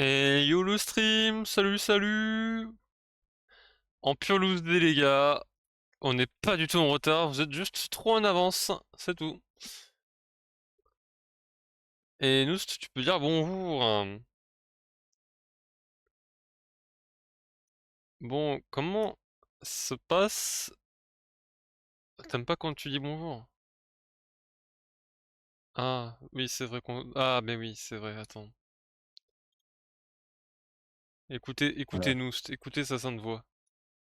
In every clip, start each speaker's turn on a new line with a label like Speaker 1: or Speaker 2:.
Speaker 1: Et yo le stream, salut salut. En pure loose des les gars, on n'est pas du tout en retard, vous êtes juste trop en avance, c'est tout. Et nous, tu peux dire bonjour, hein. Bon, comment se passe... T'aimes pas quand tu dis bonjour? Ah, oui, c'est vrai qu'on... Ah, mais oui, c'est vrai, attends.
Speaker 2: Voilà,
Speaker 1: Écoutez-nous, écoutez sa sainte voix.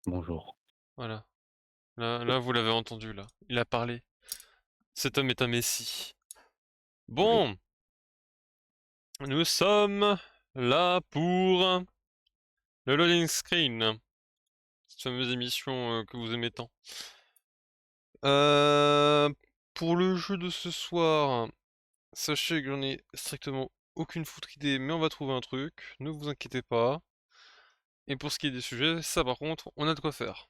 Speaker 2: bonjour.
Speaker 1: Voilà. Là, vous l'avez entendu, là. Il a parlé. Cet homme est un messie.
Speaker 2: Oui.
Speaker 1: Bon, nous sommes là pour le loading screen. Cette fameuse émission que vous aimez tant. Euh, pour le jeu de ce soir, sachez que j'en ai strictement aucune foutre idée, mais on va trouver un truc, ne vous inquiétez pas. Et pour ce qui est des sujets, ça par contre, on a de quoi faire.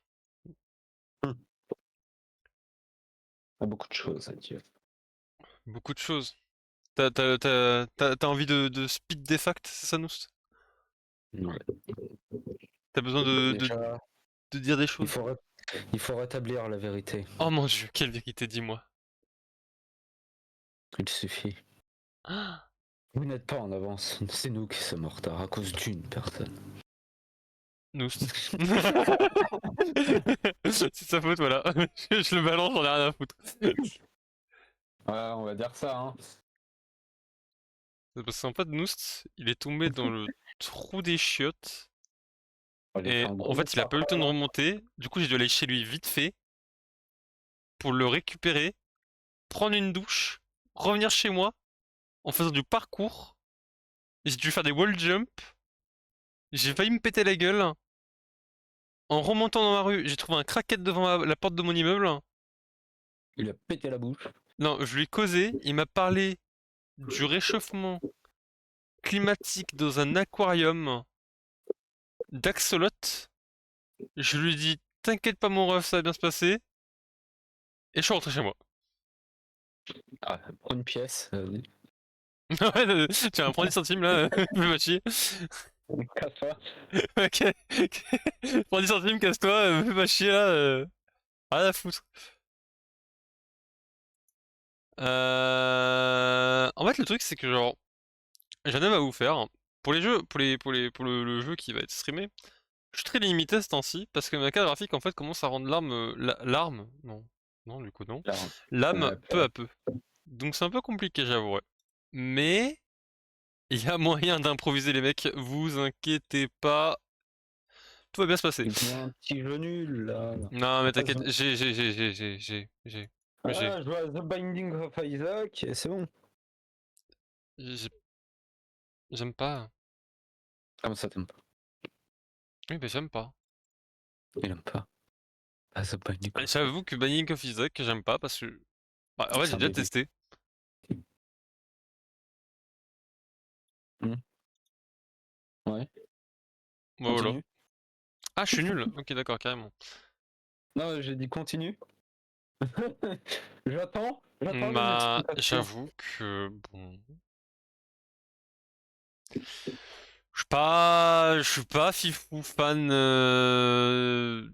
Speaker 2: Il y a beaucoup de choses à dire.
Speaker 1: Beaucoup de choses. T'as envie de speed des facts, c'est ça, Nous?
Speaker 2: Ouais.
Speaker 1: T'as besoin
Speaker 2: Déjà,
Speaker 1: de dire des
Speaker 2: il
Speaker 1: choses?
Speaker 2: faut, ré- il faut rétablir la vérité.
Speaker 1: Oh mon dieu, quelle vérité, dis-moi.
Speaker 2: Il suffit. Vous n'êtes pas en avance. C'est nous qui sommes en retard à cause d'une personne.
Speaker 1: Nous. C'est sa faute, voilà. Je le balance, j'en ai rien à foutre.
Speaker 2: Ouais, on va dire ça, hein.
Speaker 1: C'est parce qu'en fait, Noust, il est tombé dans le trou des chiottes.
Speaker 2: J'ai fait
Speaker 1: Et
Speaker 2: un
Speaker 1: en
Speaker 2: gros
Speaker 1: fait, il a
Speaker 2: pas.
Speaker 1: pas eu le temps de remonter. Du coup, j'ai dû aller chez lui vite fait pour le récupérer, prendre une douche, revenir chez moi en faisant du parcours. J'ai dû faire des wall jump. J'ai failli me péter la gueule. En remontant dans ma rue, j'ai trouvé un craquette devant la porte de mon immeuble.
Speaker 2: Il a pété la bouche.
Speaker 1: Non, je lui ai causé. Il m'a parlé du réchauffement climatique dans un aquarium d'Axolot. Je lui ai dit, t'inquiète pas mon ref, ça va bien se passer. Et je suis rentré chez moi.
Speaker 2: Ah, prends une pièce.
Speaker 1: Ouais, tiens, prends 10 centimes là, fais pas chier.
Speaker 2: Casse-toi.
Speaker 1: Ok, prends 10 centimes, casse-toi, fais pas chier là, rien à foutre. En fait, le truc c'est que genre, j'en ai à vous faire. Pour les jeux, pour le jeu qui va être streamé, je suis très limité ce temps-ci parce que ma carte graphique en fait commence à rendre l'arme, l'arme, non, non du coup non,
Speaker 2: Là,
Speaker 1: l'âme peu
Speaker 2: peur.
Speaker 1: à peu. Donc c'est un peu compliqué, j'avouerai. Mais il y a moyen d'improviser les mecs, vous inquiétez pas, tout va bien se passer.
Speaker 2: Il voit un petit jeu nul, là.
Speaker 1: Non mais
Speaker 2: On passe-
Speaker 1: t'inquiète, j'ai,
Speaker 2: Ah, je vois The Binding of Isaac, et c'est bon.
Speaker 1: j'ai- j'aime pas.
Speaker 2: Ah, mais ça t'aime pas.
Speaker 1: Oui mais j'aime pas.
Speaker 2: Il aime pas. Ah, The Binding of Isaac.
Speaker 1: J'avoue que Binding of Isaac, j'aime pas parce que... Bah, en fait
Speaker 2: C'est
Speaker 1: j'ai
Speaker 2: un
Speaker 1: déjà
Speaker 2: début.
Speaker 1: testé.
Speaker 2: Hmm. Ouais,
Speaker 1: Bah, voilà.
Speaker 2: continue.
Speaker 1: Ah je suis nul, ok d'accord, carrément.
Speaker 2: Non, j'ai dit continue. J'attends une
Speaker 1: Bah
Speaker 2: explication.
Speaker 1: j'avoue que... Bon... Je suis pas fifou fan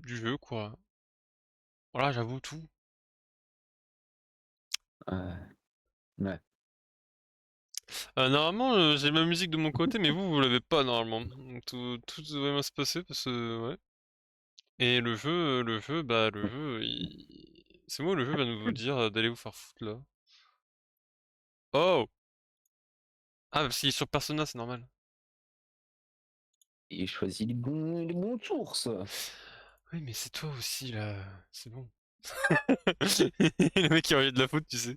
Speaker 1: du jeu quoi. Voilà, j'avoue tout.
Speaker 2: Euh, ouais.
Speaker 1: Normalement, j'ai ma musique de mon côté, mais vous l'avez pas normalement. Donc, tout devrait bien se passer parce que ouais. Et le jeu, c'est moi le jeu va nous vous dire d'aller vous faire foutre là. Oh! Ah, parce qu'il est sur Persona, c'est normal.
Speaker 2: Il choisit les bons sources.
Speaker 1: Oui, mais c'est toi aussi là, c'est bon. Le mec qui a envie de la foutre, tu sais.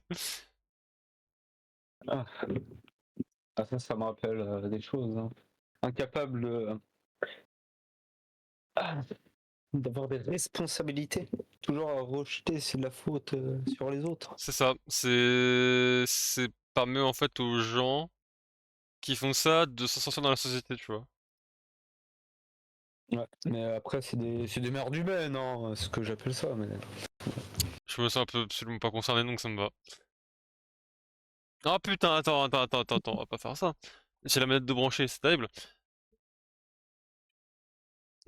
Speaker 2: Ah, ah, ça me rappelle des choses, hein. Incapable ah, d'avoir des responsabilités. Toujours à rejeter c'est de la faute sur les autres.
Speaker 1: C'est ça, c'est permet en fait aux gens qui font ça de s'en sortir dans la société, tu vois.
Speaker 2: Ouais. Mais après, c'est des merdes humaines, hein, c'est ce que j'appelle ça. Mais...
Speaker 1: Je me sens un peu absolument pas concerné, donc ça me va. Ah putain, attends, on va pas faire ça. J'ai la manette de brancher, c'est terrible.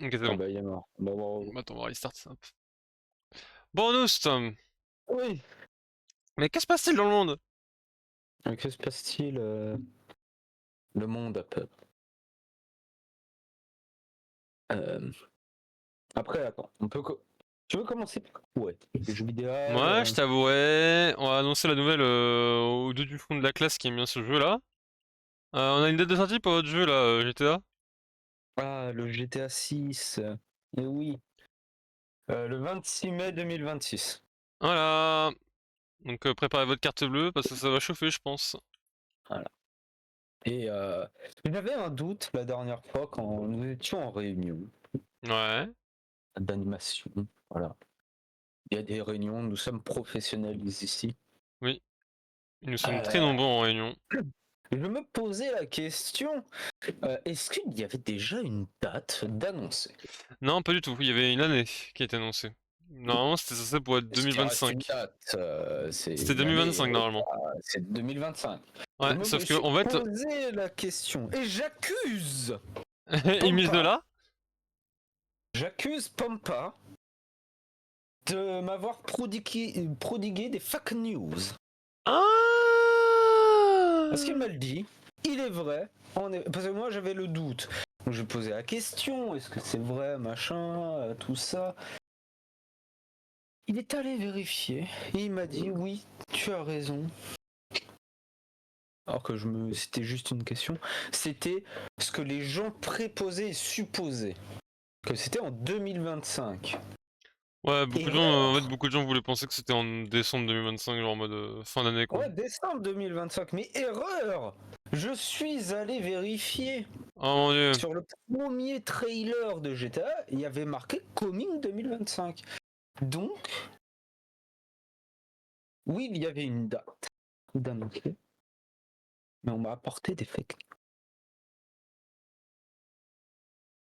Speaker 1: Ok, c'est
Speaker 2: Ah
Speaker 1: bon.
Speaker 2: bah il est mort. Bah bravo.
Speaker 1: Attends, on va restart. Hop. Bon, Noust,
Speaker 2: Oui.
Speaker 1: mais qu'est-ce qui se passe-t-il dans le monde?
Speaker 2: Que se passe-t-il le monde à peu. Euh, Après, attends, Tu veux commencer par quoi? Les jeux vidéo
Speaker 1: Moi, je t'avouerais, on va annoncer la nouvelle au dos du fond de la classe qui aime bien ce jeu-là. On a une date de sortie pour votre jeu là, GTA.
Speaker 2: Ah, le GTA 6. Et oui. Le 26 mai 2026.
Speaker 1: Voilà. Donc préparez votre carte bleue parce que ça va chauffer, je pense.
Speaker 2: Voilà. Et j'avais un doute la dernière fois quand nous étions en réunion
Speaker 1: Ouais.
Speaker 2: d'animation. Voilà. Il y a des réunions, nous sommes professionnels ici.
Speaker 1: Oui. Nous sommes très
Speaker 2: Euh,
Speaker 1: nombreux en réunion.
Speaker 2: je me posais la question, est-ce qu'il y avait déjà une date d'annoncer?
Speaker 1: Non, pas du tout. Il y avait une année qui a été annoncée. Normalement, c'était censé pour être
Speaker 2: Ce qui reste une
Speaker 1: 2025.
Speaker 2: date, c'est
Speaker 1: C'était
Speaker 2: une année,
Speaker 1: 2025 normalement.
Speaker 2: c'est 2025. Je
Speaker 1: Ouais,
Speaker 2: me
Speaker 1: sauf que
Speaker 2: suis
Speaker 1: en fait,
Speaker 2: posé la question et
Speaker 1: il mise de là.
Speaker 2: J'accuse Pampa de m'avoir prodigué des fake news. Parce qu'il
Speaker 1: Ah!
Speaker 2: m'a le dit, il est vrai, parce que moi j'avais le doute. Donc je posais la question, est-ce que c'est vrai, machin, tout ça. Il est allé vérifier et il m'a dit oui, tu as raison. Alors que c'était juste une question. C'était ce que les gens préposaient et supposaient. Que c'était en 2025.
Speaker 1: Ouais, beaucoup de gens, en fait,
Speaker 2: Erreur.
Speaker 1: beaucoup de gens voulaient penser que c'était en décembre 2025, genre en mode fin d'année quoi.
Speaker 2: Ouais, décembre 2025. Mais erreur. Je suis allé vérifier.
Speaker 1: Oh mon dieu.
Speaker 2: Sur le premier trailer de GTA, il y avait marqué Coming 2025. Donc, oui, il y avait une date d'annoncer, mais on m'a apporté des fake.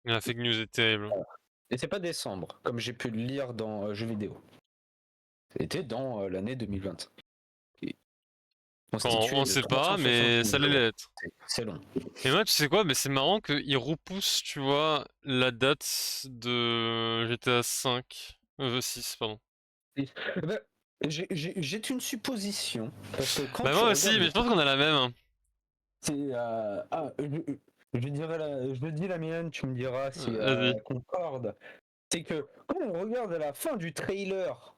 Speaker 1: La fake news est terrible.
Speaker 2: Et c'est pas décembre, comme j'ai pu le lire dans jeux vidéo. C'était dans l'année 2025. Qui
Speaker 1: Quand on
Speaker 2: constitué de
Speaker 1: sait pas, mais
Speaker 2: 365
Speaker 1: ça allait
Speaker 2: jours.
Speaker 1: l'être.
Speaker 2: C'est long.
Speaker 1: Et moi, tu sais quoi, mais c'est marrant qu'ils repoussent, tu vois, la date de GTA 5, 6, pardon.
Speaker 2: Et, ben, j'ai une supposition, parce que quand
Speaker 1: Bah
Speaker 2: tu
Speaker 1: moi aussi,
Speaker 2: regardes
Speaker 1: mais
Speaker 2: le
Speaker 1: je pense qu'on a la même, hein.
Speaker 2: c'est je dis la mienne, tu me diras si
Speaker 1: Vas-y.
Speaker 2: elle concorde. C'est que quand on regarde à la fin du trailer,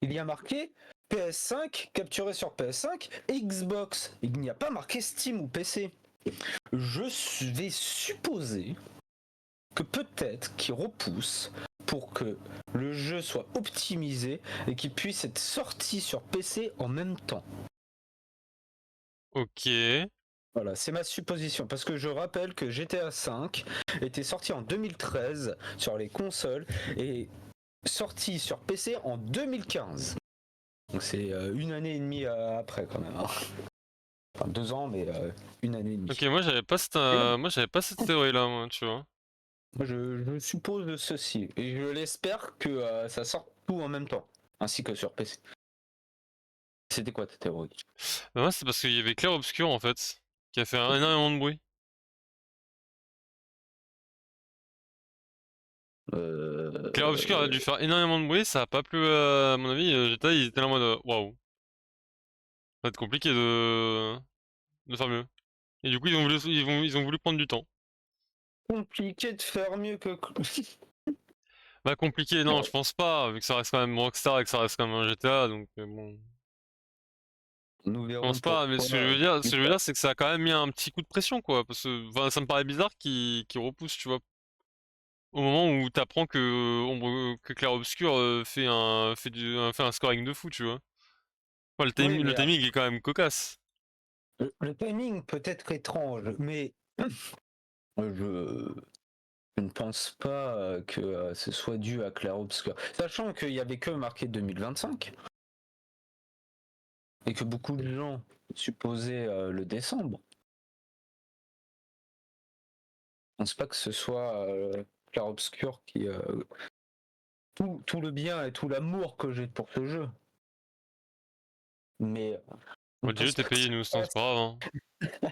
Speaker 2: il y a marqué PS5 capturé sur PS5 et Xbox. Il n'y a pas marqué Steam ou PC. Vais supposer que peut-être qu'ils repoussent pour que le jeu soit optimisé et qu'il puisse être sorti sur PC en même temps.
Speaker 1: Ok.
Speaker 2: Voilà, c'est ma supposition. Parce que je rappelle que GTA V était sorti en 2013 sur les consoles et sorti sur PC en 2015. Donc c'est une année et demie après quand même. Hein. Enfin 2 ans, mais une année et demie.
Speaker 1: Ok,
Speaker 2: Et là,
Speaker 1: moi j'avais pas cette théorie-là, moi, tu vois.
Speaker 2: moi je suppose ceci. Et je l'espère que ça sorte tout en même temps. Ainsi que sur PC. C'était quoi ta théorie?
Speaker 1: Bah moi, c'est parce qu'il y avait Clair Obscur, en fait, qui a fait énormément de bruit. Clair Obscur a dû faire énormément de bruit, ça a pas plu à mon avis, GTA, ils étaient là en mode waouh, ça va être compliqué de faire mieux. Et du coup, ils ont voulu prendre du temps.
Speaker 2: Compliqué de faire mieux que.
Speaker 1: Bah compliqué, non, je pense pas, vu que ça reste quand même Rockstar et que ça reste quand même un GTA, donc bon.
Speaker 2: Nous
Speaker 1: Je
Speaker 2: verrons
Speaker 1: pense pas, mais
Speaker 2: pourquoi
Speaker 1: ce que je veux dire, c'est que ça a quand même mis un petit coup de pression, quoi. Parce que enfin, ça me paraît bizarre qu'ils repoussent, tu vois. Au moment où t'apprends que Clair Obscur fait un scoring de fou, tu vois. Enfin,
Speaker 2: Oui,
Speaker 1: le
Speaker 2: mais
Speaker 1: timing est quand même cocasse.
Speaker 2: le timing peut être étrange, mais je, je ne pense pas que ce soit dû à Clair Obscur. Sachant qu'il n'y avait que marqué 2025 et que beaucoup de gens supposaient le décembre. Je pense pas que ce soit Clair Obscur qui. Tout le bien et tout l'amour que j'ai pour ce jeu. Mais je
Speaker 1: Bon,
Speaker 2: ne
Speaker 1: Dieu,
Speaker 2: pense
Speaker 1: t'es
Speaker 2: pas que
Speaker 1: payé,
Speaker 2: ça
Speaker 1: nous, c'est pas
Speaker 2: passe.
Speaker 1: grave, hein.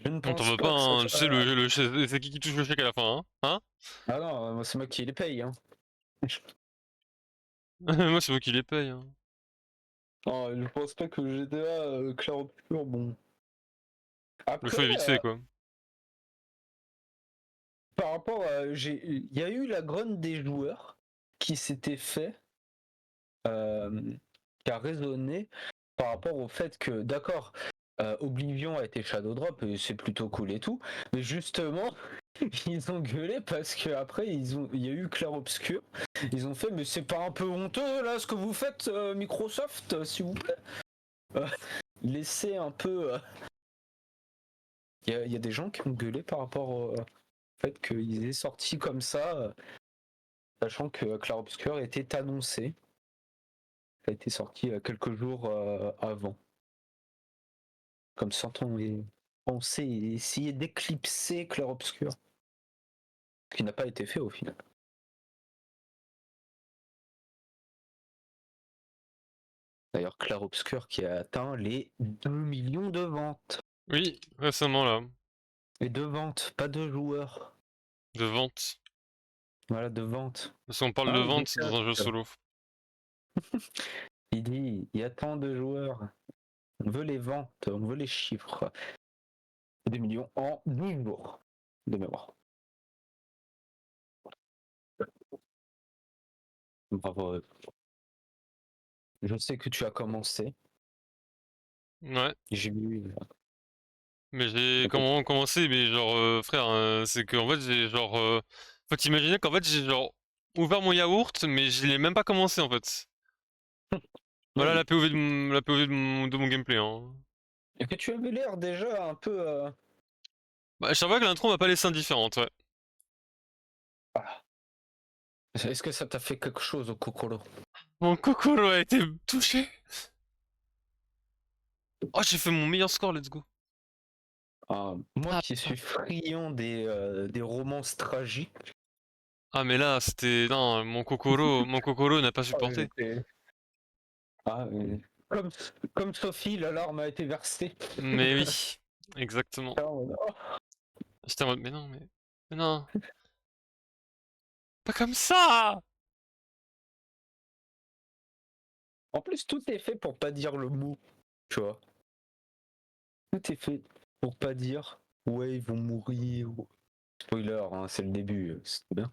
Speaker 2: Je ne
Speaker 1: On t'en
Speaker 2: pense
Speaker 1: veut pas,
Speaker 2: pas que ça
Speaker 1: hein. Tu sais,
Speaker 2: soit...
Speaker 1: c'est qui touche le chèque à la fin, hein? Hein?
Speaker 2: Ah non, moi c'est moi qui les paye, hein.
Speaker 1: Moi, c'est moi qui les paye, hein.
Speaker 2: Non, je pense pas que GTA Clair-Obscur, bon.
Speaker 1: Le
Speaker 2: Après,
Speaker 1: choix est vite fait, quoi.
Speaker 2: par rapport à... Il y a eu la grogne des joueurs qui s'était fait, qui a résonné par rapport au fait que, d'accord, Oblivion a été Shadow Drop et c'est plutôt cool et tout, mais justement, ils ont gueulé parce que après il y a eu Clair Obscur, ils ont fait mais c'est pas un peu honteux là ce que vous faites Microsoft s'il vous plaît. Laissez un peu. Il y a des gens qui ont gueulé par rapport au fait qu'ils aient sorti comme ça, sachant que Clair Obscur était annoncé. Ça a été sorti quelques jours avant. Comme ça, on sait essayer d'éclipser Clair Obscur. Ce qui n'a pas été fait au final. D'ailleurs, Clair Obscur qui a atteint les 2 millions de ventes.
Speaker 1: Oui, récemment, là.
Speaker 2: Et de ventes, pas de joueurs.
Speaker 1: De vente.
Speaker 2: Voilà, de ventes.
Speaker 1: Parce qu'on parle de
Speaker 2: Ah,
Speaker 1: vente dans un jeu solo.
Speaker 2: il dit, il y a tant de joueurs. On veut les ventes, on veut les chiffres. 2 millions en 12 jours de mémoire. Bravo. Je sais que tu as commencé.
Speaker 1: Ouais.
Speaker 2: J'ai vu.
Speaker 1: Mais j'ai commencé, mais genre, frère, c'est que en fait, j'ai genre. Faut t'imaginer qu'en fait, j'ai genre ouvert mon yaourt, mais je l'ai même pas commencé en fait. Voilà
Speaker 2: Oui.
Speaker 1: la POV la POV de mon gameplay, hein.
Speaker 2: Et que tu avais l'air déjà un peu.
Speaker 1: Bah, je t'avoue que l'intro m'a pas laissé indifférente, ouais.
Speaker 2: Ah. Est-ce que ça t'a fait quelque chose au Kokoro?
Speaker 1: Mon Kokoro a été touché. Oh, j'ai fait mon meilleur score, let's go.
Speaker 2: Moi
Speaker 1: Ah,
Speaker 2: qui suis friand des romances tragiques.
Speaker 1: ah, mais là, c'était. Non, mon Kokoro n'a pas supporté.
Speaker 2: Comme, comme Sophie, l'alarme a été versée.
Speaker 1: Mais oui, exactement.
Speaker 2: Oh.
Speaker 1: J'étais en mode, mais non, mais non, pas comme ça!
Speaker 2: En plus, tout est fait pour pas dire le mot, tu vois. Tout est fait pour pas dire ouais, ils vont mourir. Spoiler, hein, c'est le début, c'est bien.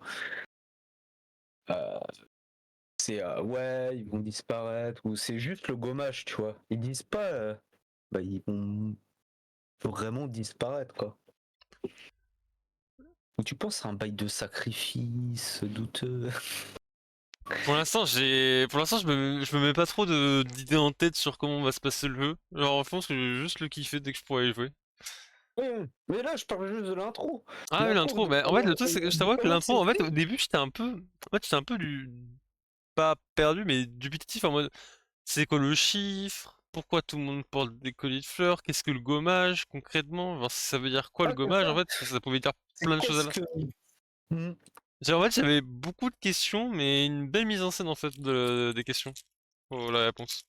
Speaker 2: Euh, c'est ouais, ils vont disparaître, ou c'est juste le gommage, tu vois. Ils disent pas bah, ils vont vraiment disparaître, quoi. Ou tu penses à un bail de sacrifice douteux?
Speaker 1: Pour l'instant, je me mets pas trop d'idées en tête sur comment va se passer le jeu. Genre, en fond, je vais juste le kiffer dès que je pourrai y jouer.
Speaker 2: Mais là, je parle juste de l'intro.
Speaker 1: Ah oui,
Speaker 2: L'intro
Speaker 1: l'intro,
Speaker 2: de
Speaker 1: bah, en fait,
Speaker 2: comment,
Speaker 1: le truc, c'est que je
Speaker 2: de
Speaker 1: t'avoue que
Speaker 2: comment
Speaker 1: l'intro,
Speaker 2: c'est
Speaker 1: en fait,
Speaker 2: fait.
Speaker 1: au début, j'étais un peu pas perdu, mais dubitatif, en mode, c'est quoi le chiffre? Pourquoi tout le monde porte des colliers de fleurs? Qu'est-ce que le gommage, concrètement? Genre, ça veut dire quoi le
Speaker 2: Ah, c'est
Speaker 1: gommage, en
Speaker 2: ça.
Speaker 1: fait? Ça pouvait dire
Speaker 2: C'est
Speaker 1: plein de choses à
Speaker 2: qu'est-ce
Speaker 1: la
Speaker 2: que. Hmm.
Speaker 1: En fait, j'avais beaucoup de questions, mais une belle mise en scène, en fait, des questions pour la réponse.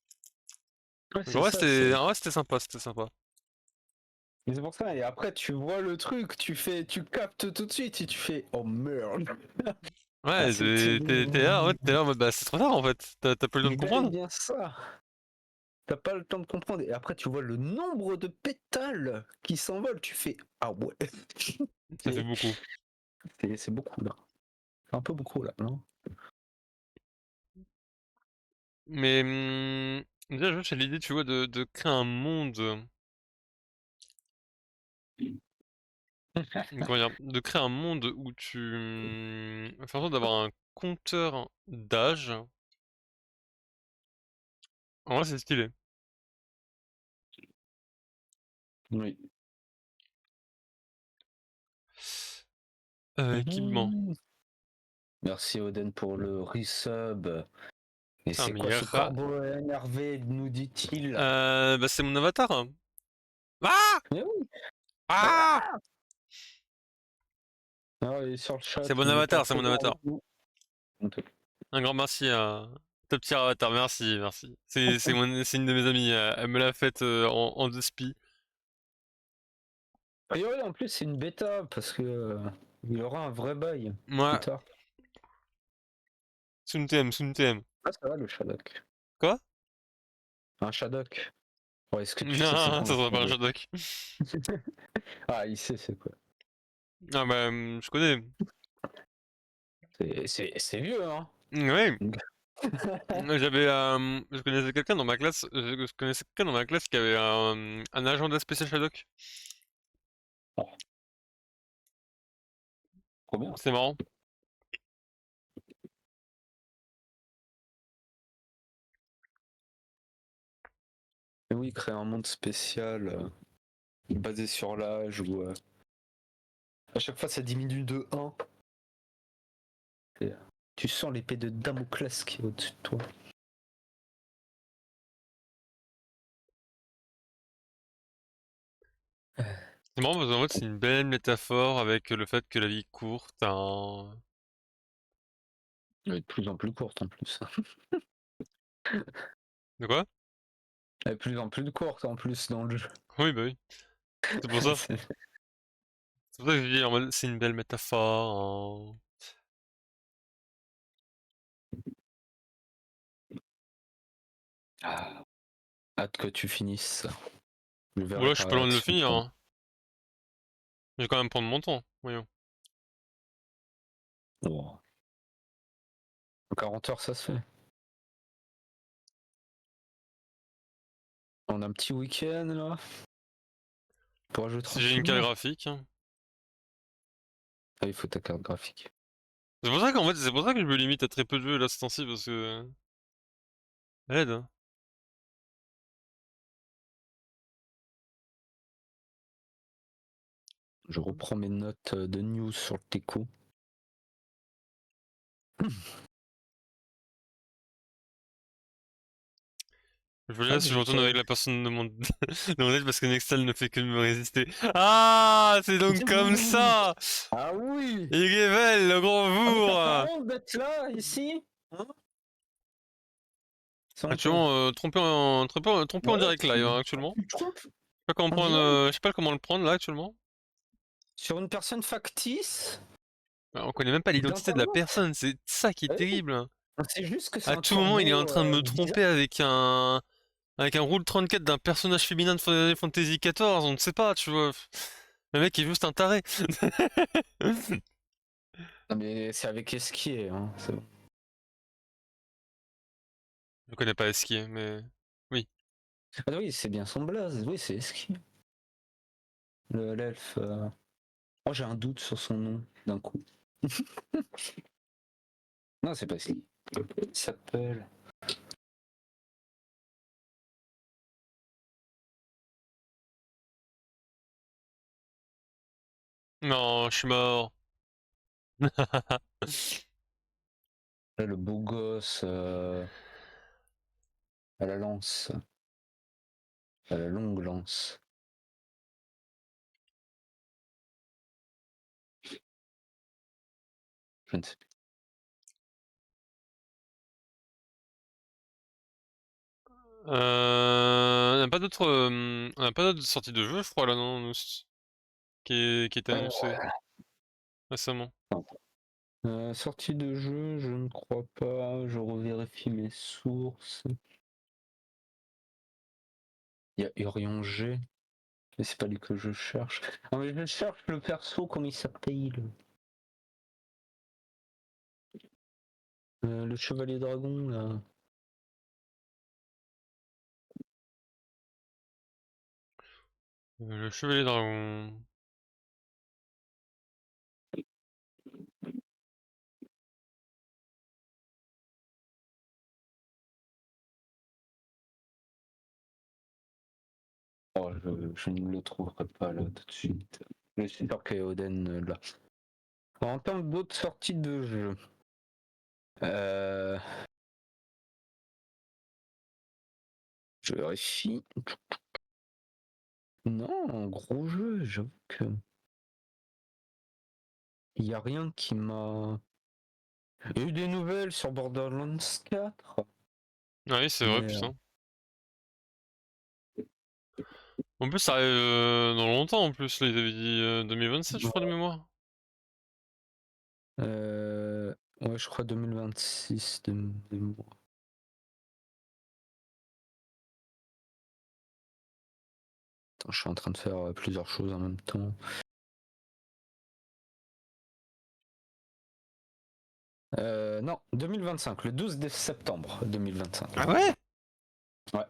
Speaker 2: Ouais,
Speaker 1: Donc,
Speaker 2: c'est ça, c'est.
Speaker 1: en vrai, c'était sympa, c'était sympa.
Speaker 2: Mais c'est pour ça. Et après, tu vois le truc, tu captes tout de suite et tu fais oh merde. Ah,
Speaker 1: Ouais,
Speaker 2: c'était.
Speaker 1: t'es là, ouais, t'es là en mode, bah, c'est trop tard, en fait. T'as pas eu le temps
Speaker 2: Mais
Speaker 1: de
Speaker 2: bel et
Speaker 1: comprendre.
Speaker 2: bien ça. T'as pas le temps de comprendre. Et après, tu vois le nombre de pétales qui s'envolent. Tu fais ah ouais.
Speaker 1: Ça fait
Speaker 2: C'est
Speaker 1: beaucoup.
Speaker 2: c'est beaucoup là. C'est un peu beaucoup là, non?
Speaker 1: Mais, déjà, j'ai l'idée, tu vois, de créer un monde, comment dire, de créer un monde où tu, faire en sorte d'avoir un compteur d'âge. En vrai, c'est stylé.
Speaker 2: Oui.
Speaker 1: Équipement.
Speaker 2: Mmh. Merci Oden pour le resub. Et
Speaker 1: Putain,
Speaker 2: c'est
Speaker 1: mais
Speaker 2: quoi
Speaker 1: il y a
Speaker 2: ce corbeau énervé, nous dit-il?
Speaker 1: bah, c'est mon avatar. Ah!
Speaker 2: Mais oui.
Speaker 1: Ah!
Speaker 2: Ah, et sur le chat,
Speaker 1: C'est mon
Speaker 2: il est pas
Speaker 1: avatar, c'est
Speaker 2: très
Speaker 1: mon
Speaker 2: bon
Speaker 1: avatar.
Speaker 2: avec nous.
Speaker 1: Un grand merci à Top Tier Avatar, merci, merci. C'est une de mes amies, elle me l'a faite en deux spi.
Speaker 2: A priori, en plus, c'est une bêta parce que il aura un vrai bail
Speaker 1: Moi,
Speaker 2: plus tard.
Speaker 1: Suntem, Suntem.
Speaker 2: Ah, ça va le Shadok.
Speaker 1: Quoi?
Speaker 2: Un Shadok. Ouais, est-ce que tu sais c'est
Speaker 1: Non,
Speaker 2: quoi
Speaker 1: ça
Speaker 2: un
Speaker 1: sera pas un
Speaker 2: Shadok?
Speaker 1: Shadok.
Speaker 2: Ah, il sait c'est quoi.
Speaker 1: Ah bah, je connais.
Speaker 2: C'est vieux, hein.
Speaker 1: Ouais, je connaissais quelqu'un dans ma classe, je connaissais quelqu'un dans ma classe qui avait un agenda spécial Shadok.
Speaker 2: Oh, trop bien.
Speaker 1: C'est marrant.
Speaker 2: Et oui, créer un monde spécial basé sur l'âge où à chaque fois ça diminue de 1. Et, tu sens l'épée de Damoclès qui est au-dessus de toi.
Speaker 1: C'est marrant parce qu'en fait, c'est une belle métaphore avec le fait que la vie est courte.
Speaker 2: Elle est de plus en plus courte en plus.
Speaker 1: De quoi?
Speaker 2: Elle est de plus en plus courte en plus dans le jeu.
Speaker 1: Oui, bah oui. C'est pour ça.
Speaker 2: C'est-
Speaker 1: C'est pour ça que je dis en mode, c'est une belle métaphore.
Speaker 2: Ah, hâte que tu finisses. Je verrai
Speaker 1: Voilà, je
Speaker 2: ta
Speaker 1: suis pas loin de le
Speaker 2: réaction.
Speaker 1: finir, hein. Je vais quand même prendre mon temps, voyons.
Speaker 2: Oh. En 40 heures ça se fait. On a un petit week-end là. Pour jouer
Speaker 1: Si j'ai une carte
Speaker 2: tranquillement.
Speaker 1: graphique, hein.
Speaker 2: Ah, il faut ta carte graphique.
Speaker 1: C'est pour ça qu'en fait, c'est pour ça que je me limite à très peu de jeux là ce temps-ci parce que. Ça aide, hein.
Speaker 2: Je reprends mes notes de news sur le Teco.
Speaker 1: Je veux
Speaker 2: Ah,
Speaker 1: dire si je retourne avec
Speaker 2: Digital.
Speaker 1: la personne de de mon aide parce que Nextal ne fait que me résister. Ah, c'est donc comme ça!
Speaker 2: Ah oui!
Speaker 1: Il révèle le grand
Speaker 2: Ah mais t'as pas
Speaker 1: bourg!
Speaker 2: honte d'être là, ici? Hein? Sans con.
Speaker 1: Actuellement, trompé en
Speaker 2: Voilà,
Speaker 1: direct live, hein, actuellement.
Speaker 2: tu te trompes
Speaker 1: Pas comment
Speaker 2: en
Speaker 1: prendre,
Speaker 2: direct.
Speaker 1: je sais pas comment le prendre là actuellement.
Speaker 2: Sur une personne factice
Speaker 1: On connaît même pas l'identité de la
Speaker 2: d'Internet.
Speaker 1: personne, c'est ça qui est
Speaker 2: Ah oui,
Speaker 1: terrible, hein.
Speaker 2: on sait juste que c'est
Speaker 1: À
Speaker 2: un
Speaker 1: tout moment, il est en
Speaker 2: corbeau
Speaker 1: train de me
Speaker 2: bizarre.
Speaker 1: tromper avec un rule 34 d'un personnage féminin de Final Fantasy XIV, on ne sait pas, tu vois. Le mec est juste un taré.
Speaker 2: Non mais c'est avec Esquier, hein. C'est bon.
Speaker 1: Je connais pas Eski, mais oui.
Speaker 2: Ah oui, c'est bien son blaze. Oui, c'est Esquier. L'elfe. Oh, j'ai un doute sur son nom d'un coup. Non, c'est pas Esquier. Il s'appelle.
Speaker 1: Non, je suis mort.
Speaker 2: Là, le beau gosse à la lance. À la longue lance. Je ne sais plus.
Speaker 1: On n'a pas d'autres sorties de jeu, je crois, là, non, qui est annoncé récemment.
Speaker 2: Sortie de jeu, je ne crois pas. Je revérifie mes sources. Il y a Urion G, mais c'est pas lui que je cherche. Ah mais je cherche le perso, comment il s'appelle? Le chevalier dragon là.
Speaker 1: Le Chevalier Dragon.
Speaker 2: Oh, je ne le trouverai pas là tout de suite. Je suis sûr qu'il y a Oden là. En termes d'autres sorties de jeu. Euh... Je vérifie. Non, en gros jeu, j'avoue que. Il n'y a rien qui m'a. Il y a eu des nouvelles sur Borderlands 4.
Speaker 1: Ah oui, c'est vrai,
Speaker 2: Mais
Speaker 1: putain. En plus, ça arrive dans longtemps en plus. Là, ils avaient dit 2027, je crois, de mémoire.
Speaker 2: Ouais, je crois 2026 de mémoire. Attends, je suis en train de faire plusieurs choses en même temps. Non, 2025, le 12 septembre 2025.
Speaker 1: Ah ouais?
Speaker 2: Ouais.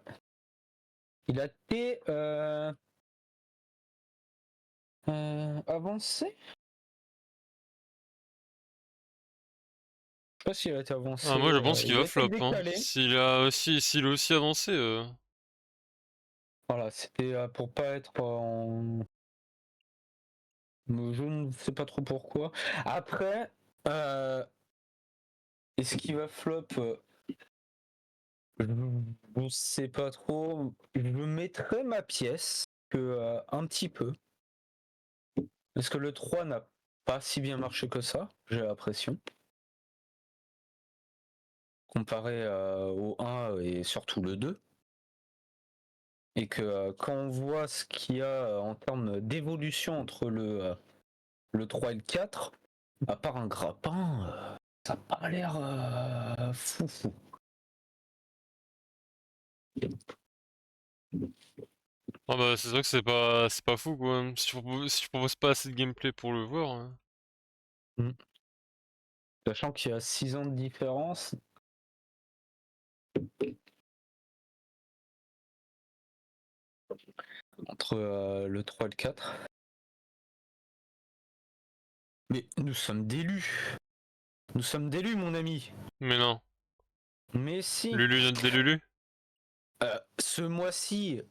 Speaker 2: Il a été avancé? Je sais pas s'il a été avancé.
Speaker 1: Ah, moi, je pense qu'il
Speaker 2: Il
Speaker 1: va
Speaker 2: a été
Speaker 1: flop, hein.
Speaker 2: décalé.
Speaker 1: S'il a aussi avancé.
Speaker 2: Voilà, c'était pour pas être en. Je ne sais pas trop pourquoi. Après, est-ce qu'il va flop? Je ne sais pas trop. Je mettrai ma pièce que un petit peu. Parce que le 3 n'a pas si bien marché que ça, j'ai l'impression. Comparé au 1 et surtout le 2. Et que quand on voit ce qu'il y a en termes d'évolution entre le 3 et le 4, à part un grappin, ça n'a pas l'air fou.
Speaker 1: Ah bah, c'est vrai que c'est pas fou, quoi. Si tu proposes pas assez de gameplay pour le voir.
Speaker 2: Mm. Sachant qu'il y a 6 ans de différence. Entre le 3 et le 4. Mais nous sommes d'élus. Nous sommes d'élus, mon ami.
Speaker 1: Mais non.
Speaker 2: Mais si.
Speaker 1: Lulu, note des Lulu?
Speaker 2: Ce mois-ci,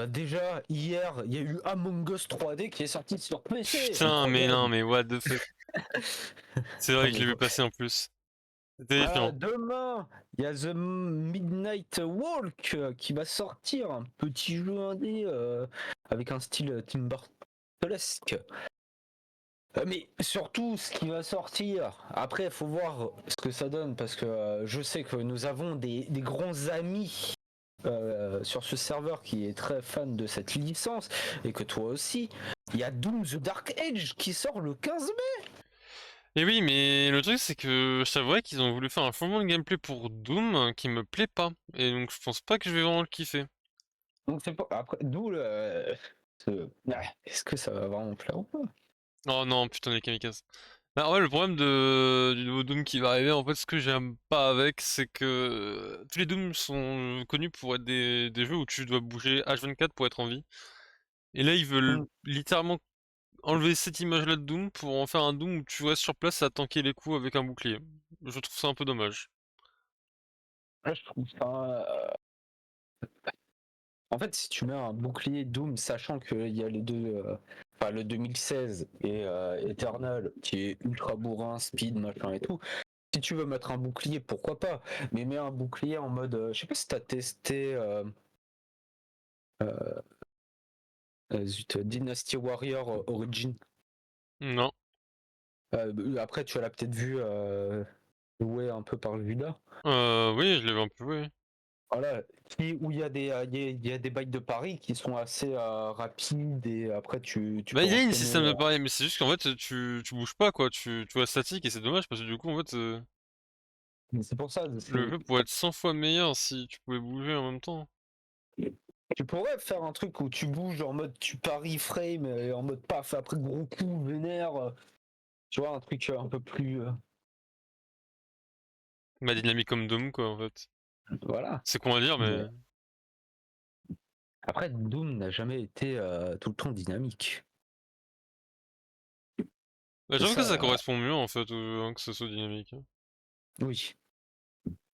Speaker 2: déjà, hier, il y a eu Among Us 3D qui est sorti sur PC.
Speaker 1: Putain, mais non,
Speaker 2: Incroyable.
Speaker 1: mais what the fuck. C'est
Speaker 2: Non,
Speaker 1: vrai que je
Speaker 2: mais
Speaker 1: l'ai vu passer en plus. C'est
Speaker 2: voilà,
Speaker 1: terrifiant.
Speaker 2: demain, il y a The Midnight Walk qui va sortir, un petit jeu indé avec un style Tim Burtonesque. Mais surtout, ce qui va sortir, après, il faut voir ce que ça donne, parce que je sais que nous avons des grands amis sur ce serveur qui est très fan de cette licence, et que toi aussi. Il y a Doom The Dark Age qui sort le 15 mai.
Speaker 1: Et oui, mais le truc, c'est que je t'avouerais qu'ils ont voulu faire un changement de gameplay pour Doom qui me plaît pas. Et donc, je pense pas que je vais vraiment le kiffer.
Speaker 2: Donc c'est pas. Après, d'où le. Est-ce que ça va vraiment plaire ou pas?
Speaker 1: Oh non, putain, les kamikazes. Bah ouais, le problème du nouveau Doom qui va arriver, en fait, ce que j'aime pas avec, c'est que tous les Dooms sont connus pour être des jeux où tu dois bouger H24 pour être en vie. Et là, ils veulent
Speaker 2: Hmm.
Speaker 1: littéralement enlever cette image-là de Doom pour en faire un Doom où tu restes sur place à tanker les coups avec un bouclier. Je trouve ça un peu dommage.
Speaker 2: Là, je trouve ça. En fait, si tu mets un bouclier Doom, sachant qu'il y a les deux. Enfin, le 2016 et Eternal, qui est ultra bourrin, speed, machin et tout. Si tu veux mettre un bouclier, pourquoi pas? Mais mets un bouclier en mode. Je sais pas si t'as testé. Euh, Dynasty Warrior Origin.
Speaker 1: Non.
Speaker 2: Après, tu l'as peut-être vu jouer un peu par Judas.
Speaker 1: Oui, je l'avais un peu, oui.
Speaker 2: Voilà, où il y a des bails de paris qui sont assez rapides et après tu
Speaker 1: Bah,
Speaker 2: peux
Speaker 1: il y a une
Speaker 2: enchaîner.
Speaker 1: système de pareil, mais c'est juste qu'en fait, tu bouges pas, quoi. Tu vois statique et c'est dommage parce que du coup, en fait,
Speaker 2: C'est pour ça,
Speaker 1: le jeu pourrait être 100 fois meilleur si tu pouvais bouger en même temps.
Speaker 2: tu pourrais faire un truc où tu bouges en mode tu paries frame et en mode paf après gros coup vénère. Tu vois, un truc un peu plus.
Speaker 1: Ma dynamique comme Doom, quoi, en fait.
Speaker 2: Voilà.
Speaker 1: C'est con à dire,
Speaker 2: Mais
Speaker 1: mais.
Speaker 2: après, Doom n'a jamais été tout le temps dynamique.
Speaker 1: Bah,
Speaker 2: C'est
Speaker 1: j'avoue que ça
Speaker 2: ça,
Speaker 1: correspond mieux, en fait, que ce soit dynamique.
Speaker 2: oui.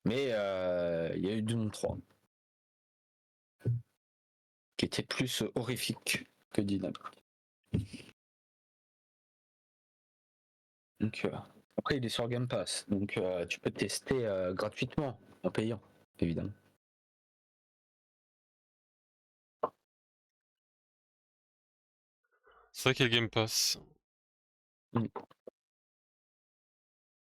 Speaker 2: Mais il y a eu Doom 3 qui était plus horrifique que dynamique. Donc, après, il est sur Game Pass, donc tu peux tester gratuitement, en payant, évidemment.
Speaker 1: C'est vrai qu'il y a le Game Pass.
Speaker 2: Mm.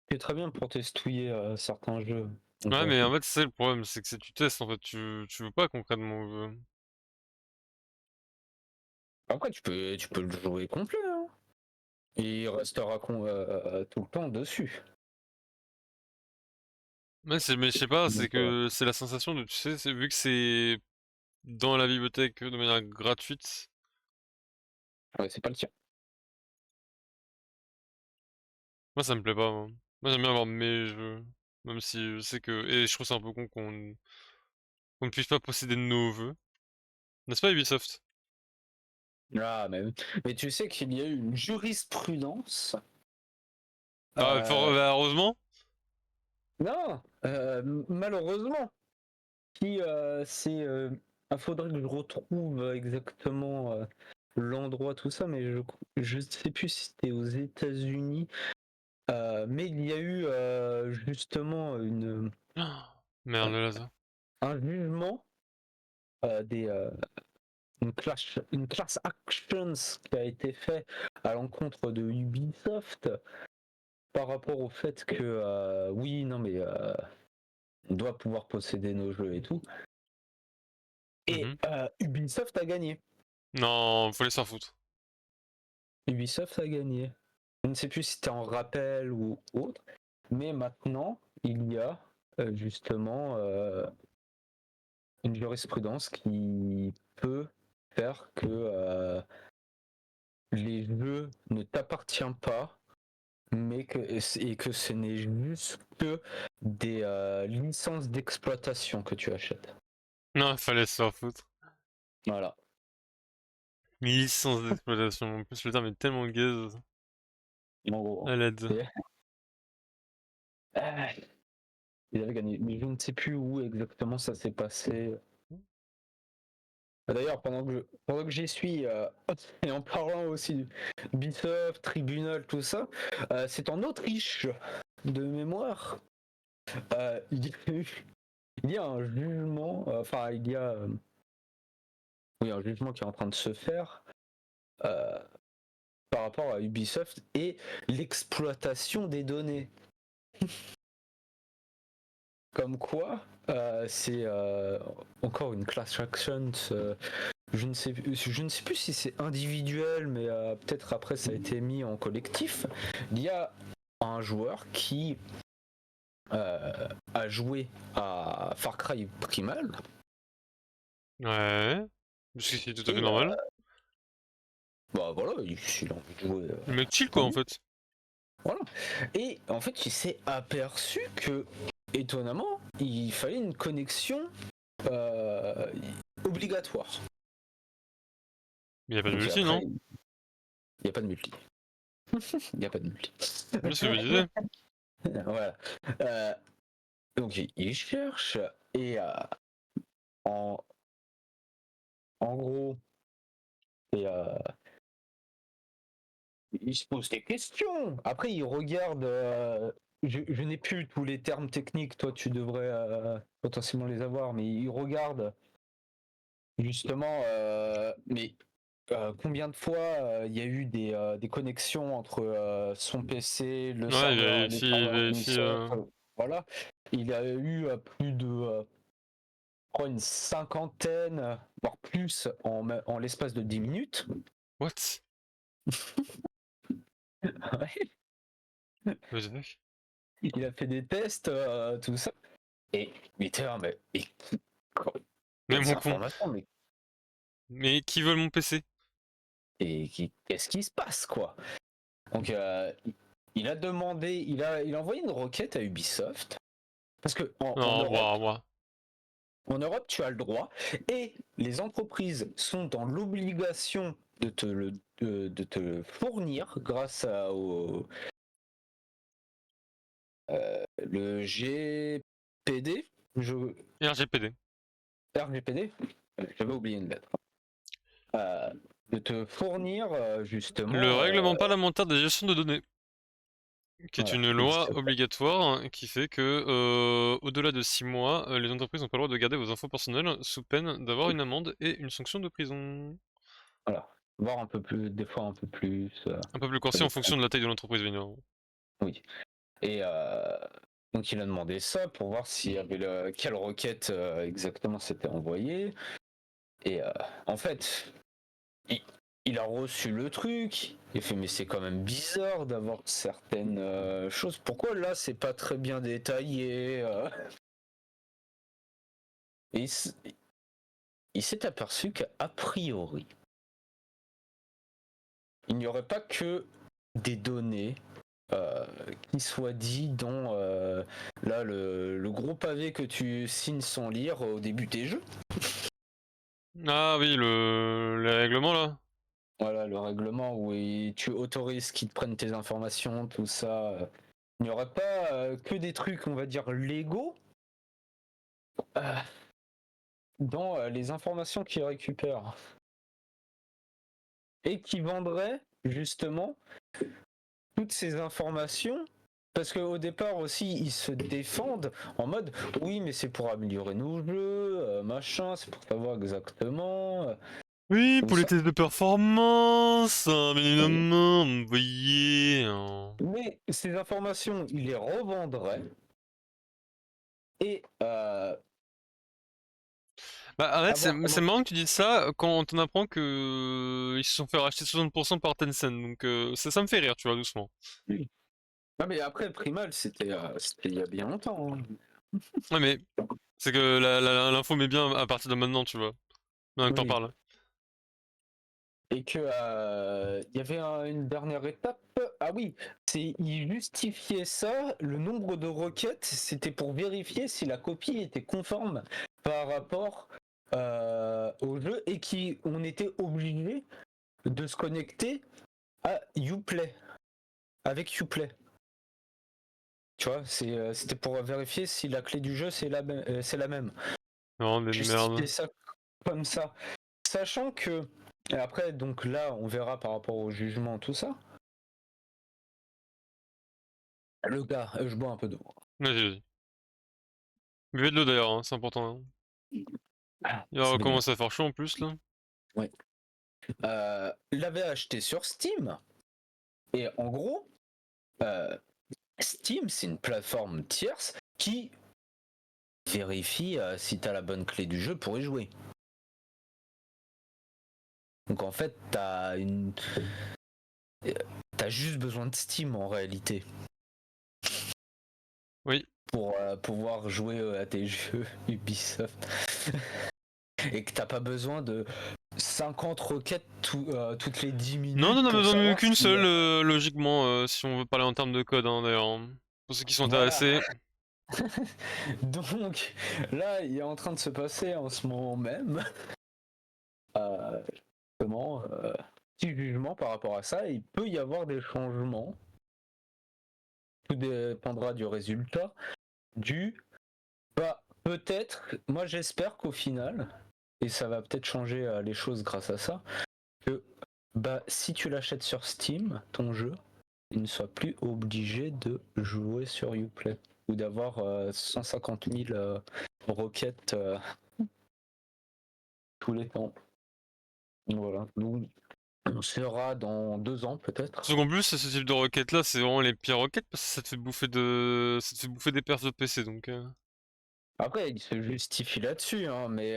Speaker 2: C'est très bien pour testouiller certains jeux. Donc,
Speaker 1: Ouais, mais en fait, c'est ça le problème, c'est que si tu testes, en fait, tu veux pas concrètement.
Speaker 2: Après, tu peux le jouer complet, hein. Et il restera tout le temps dessus.
Speaker 1: Ouais, mais je sais pas, c'est
Speaker 2: Donc,
Speaker 1: que c'est la sensation de, tu sais, vu que c'est dans la bibliothèque de manière gratuite,
Speaker 2: ouais, c'est pas le tien.
Speaker 1: moi ça me plaît pas, moi. Moi j'aime bien avoir mes jeux, même si je sais que... Et je trouve ça un peu con qu'on ne puisse pas posséder de nos vœux. N'est-ce pas Ubisoft?
Speaker 2: Ah, mais tu sais qu'il y a eu une jurisprudence.
Speaker 1: Ah,
Speaker 2: euh,
Speaker 1: bah, heureusement.
Speaker 2: non, malheureusement, c'est. Faudrait que je retrouve exactement l'endroit, tout ça, mais je sais plus si c'était aux États-Unis. Mais il y a eu justement
Speaker 1: Merde, le laser.
Speaker 2: un jugement des une class actions qui a été fait à l'encontre de Ubisoft par rapport au fait que oui, non mais on doit pouvoir posséder nos jeux et tout. Et
Speaker 1: Mhm.
Speaker 2: Ubisoft a gagné.
Speaker 1: Non, faut les s'en foutre.
Speaker 2: Ubisoft a gagné. Je ne sais plus si c'était en rappel ou autre, mais maintenant il y a justement une jurisprudence qui peut faire que les jeux ne t'appartiennent pas, mais que ce n'est juste que des licences d'exploitation que tu achètes.
Speaker 1: Non, fallait s'en foutre.
Speaker 2: Voilà.
Speaker 1: Licence d'exploitation. En plus, le terme est tellement gaze
Speaker 2: En gros.
Speaker 1: à l'aide.
Speaker 2: Et- Ah, ils avaient gagné, mais je ne sais plus où exactement ça s'est passé. D'ailleurs, pendant que j'y suis, et en parlant aussi d'Ubisoft, Tribunal, tout ça, c'est en Autriche, de mémoire. Il y a un jugement, enfin, il y a oui, un jugement qui est en train de se faire euh, par rapport à Ubisoft et l'exploitation des données. Comme quoi, c'est encore une class action. Je ne sais plus si c'est individuel, mais peut-être après ça a été mis en collectif. Il y a un joueur qui a joué à Far Cry Primal
Speaker 1: Ouais. Ce qui est tout à fait
Speaker 2: et
Speaker 1: normal.
Speaker 2: bah voilà, il a envie de jouer.
Speaker 1: Le mec chill
Speaker 2: Tant
Speaker 1: quoi en
Speaker 2: mieux.
Speaker 1: fait.
Speaker 2: Voilà. Et en fait, il s'est aperçu que, étonnamment, il fallait une connexion euh, obligatoire.
Speaker 1: Il y a pas de
Speaker 2: Donc
Speaker 1: multi,
Speaker 2: après,
Speaker 1: non?
Speaker 2: il n'y a pas de multi. Il n'y a pas de multi.
Speaker 1: C'est ce que je me disais.
Speaker 2: Voilà. Euh, donc il cherche et en, en gros, et, il se pose des questions. Après, il regarde. Je n'ai plus tous les termes techniques. Toi, tu devrais potentiellement les avoir, mais il regarde justement. Mais combien de fois il y a eu des connexions entre son PC,
Speaker 1: Ouais,
Speaker 2: les
Speaker 1: vérifie,
Speaker 2: serveurs
Speaker 1: vérifie.
Speaker 2: Ubisoft, voilà. Il a eu plus de je crois une cinquantaine, voire plus en l'espace de 10 minutes.
Speaker 1: What?
Speaker 2: Ouais.
Speaker 1: What the fuck?
Speaker 2: Il a fait des tests, tout ça. Et putain, mais quoi,
Speaker 1: Mais
Speaker 2: quelles
Speaker 1: mon con.
Speaker 2: informations, mais
Speaker 1: Mais qui vole mon PC?
Speaker 2: qu'est-ce qui se passe, quoi? Donc, il a demandé, il a envoyé une requête à Ubisoft. Parce que
Speaker 1: Non, moi, moi.
Speaker 2: En Europe, tu as le droit et les entreprises sont dans l'obligation de te le fournir grâce au le GPD,
Speaker 1: RGPD.
Speaker 2: RGPD, j'avais oublié une lettre, euh, de te fournir
Speaker 1: Le
Speaker 2: justement,
Speaker 1: règlement parlementaire de gestion de données, qui est
Speaker 2: voilà,
Speaker 1: une loi
Speaker 2: exactement.
Speaker 1: obligatoire qui fait que, au-delà de 6 mois, les entreprises n'ont pas le droit de garder vos infos personnelles sous peine d'avoir une amende et une sanction de prison.
Speaker 2: Voilà, voir un peu plus, des fois un peu plus,
Speaker 1: Un peu plus
Speaker 2: ça
Speaker 1: corsé en
Speaker 2: dépend.
Speaker 1: fonction de la taille de l'entreprise, évidemment.
Speaker 2: Oui. Et donc il a demandé ça pour voir s'il y avait quelle requête exactement s'était envoyée. Et en fait, il, il a reçu le truc. Il fait mais c'est quand même bizarre d'avoir certaines choses. Pourquoi là c'est pas très bien détaillé Et il s'est aperçu qu'a priori, il n'y aurait pas que des données qui soient dites dans là le gros pavé que tu signes sans lire au début des jeux.
Speaker 1: Ah oui, les règlements là.
Speaker 2: Voilà, le règlement où tu autorises qu'ils te prennent tes informations, tout ça. Il n'y aurait pas que des trucs, on va dire, légaux euh, dans les informations qu'ils récupèrent. Et qui vendraient, justement, toutes ces informations. Parce qu'au départ aussi, ils se défendent en mode oui, mais c'est pour améliorer nos jeux, machin, c'est pour savoir exactement.
Speaker 1: Oui,
Speaker 2: Comme
Speaker 1: pour les
Speaker 2: ça.
Speaker 1: tests de performance, bien
Speaker 2: Oui.
Speaker 1: évidemment, vous voyez. Hein.
Speaker 2: Mais ces informations, ils les revendraient. Et
Speaker 1: Bah, en fait,
Speaker 2: avoir
Speaker 1: c'est
Speaker 2: comment.
Speaker 1: marrant que tu dises ça quand on apprend que ils se sont fait racheter 60% par Tencent. Donc ça me fait rire, tu vois, doucement.
Speaker 2: Oui. Non mais après Primal c'était il y a bien longtemps. Hein.
Speaker 1: Ouais, mais c'est que l'info met bien à partir de maintenant, tu vois. Maintenant que t'en
Speaker 2: Oui.
Speaker 1: parles.
Speaker 2: Et que il y avait une dernière étape. Ah oui, c'est il justifiait ça. Le nombre de requêtes, c'était pour vérifier si la copie était conforme par rapport au jeu et qui on était obligé de se connecter à Uplay avec Uplay. Tu vois, c'était pour vérifier si la clé du jeu c'est la même.
Speaker 1: Non, des
Speaker 2: Justifier
Speaker 1: merdes.
Speaker 2: ça comme ça. Sachant que, et après, donc là, on verra par rapport au jugement, tout ça. Le gars, je bois un peu d'eau.
Speaker 1: Vas-y, vas-y. Buvez de l'eau d'ailleurs, hein, c'est important. Hein.
Speaker 2: Ah,
Speaker 1: Il va
Speaker 2: c'est bénéfique.
Speaker 1: recommencer à faire chaud en plus là.
Speaker 2: Ouais. L'avait acheté sur Steam. Et en gros, euh, Steam, c'est une plateforme tierce qui vérifie si tu as la bonne clé du jeu pour y jouer. Donc en fait, t'as juste besoin de Steam en réalité
Speaker 1: Oui.
Speaker 2: pour pouvoir jouer à tes jeux Ubisoft. Et que t'as pas besoin de 50 requêtes toutes les 10
Speaker 1: Non, on
Speaker 2: minutes
Speaker 1: en a
Speaker 2: pour
Speaker 1: besoin
Speaker 2: savoir
Speaker 1: qu'une
Speaker 2: si.
Speaker 1: seule, logiquement, si on veut parler en termes de code, hein, d'ailleurs. Hein. Pour ceux qui sont
Speaker 2: Voilà.
Speaker 1: intéressés.
Speaker 2: Donc là, il est en train de se passer en ce moment même justement petit jugement par rapport à ça. Il peut y avoir des changements. Tout dépendra du résultat. Du bah peut-être. Moi, j'espère qu'au final, et ça va peut-être changer les choses grâce à ça, que bah si tu l'achètes sur Steam, ton jeu, il ne soit plus obligé de jouer sur Uplay ou d'avoir 150 000 requêtes tous les temps. Voilà. Donc, on sera dans 2 ans peut-être.
Speaker 1: Sauf qu'en plus, ce type de requêtes là, c'est vraiment les pires requêtes parce que ça te fait bouffer ça te fait bouffer des perfs de PC donc.
Speaker 2: Après, il se justifie là-dessus, hein, mais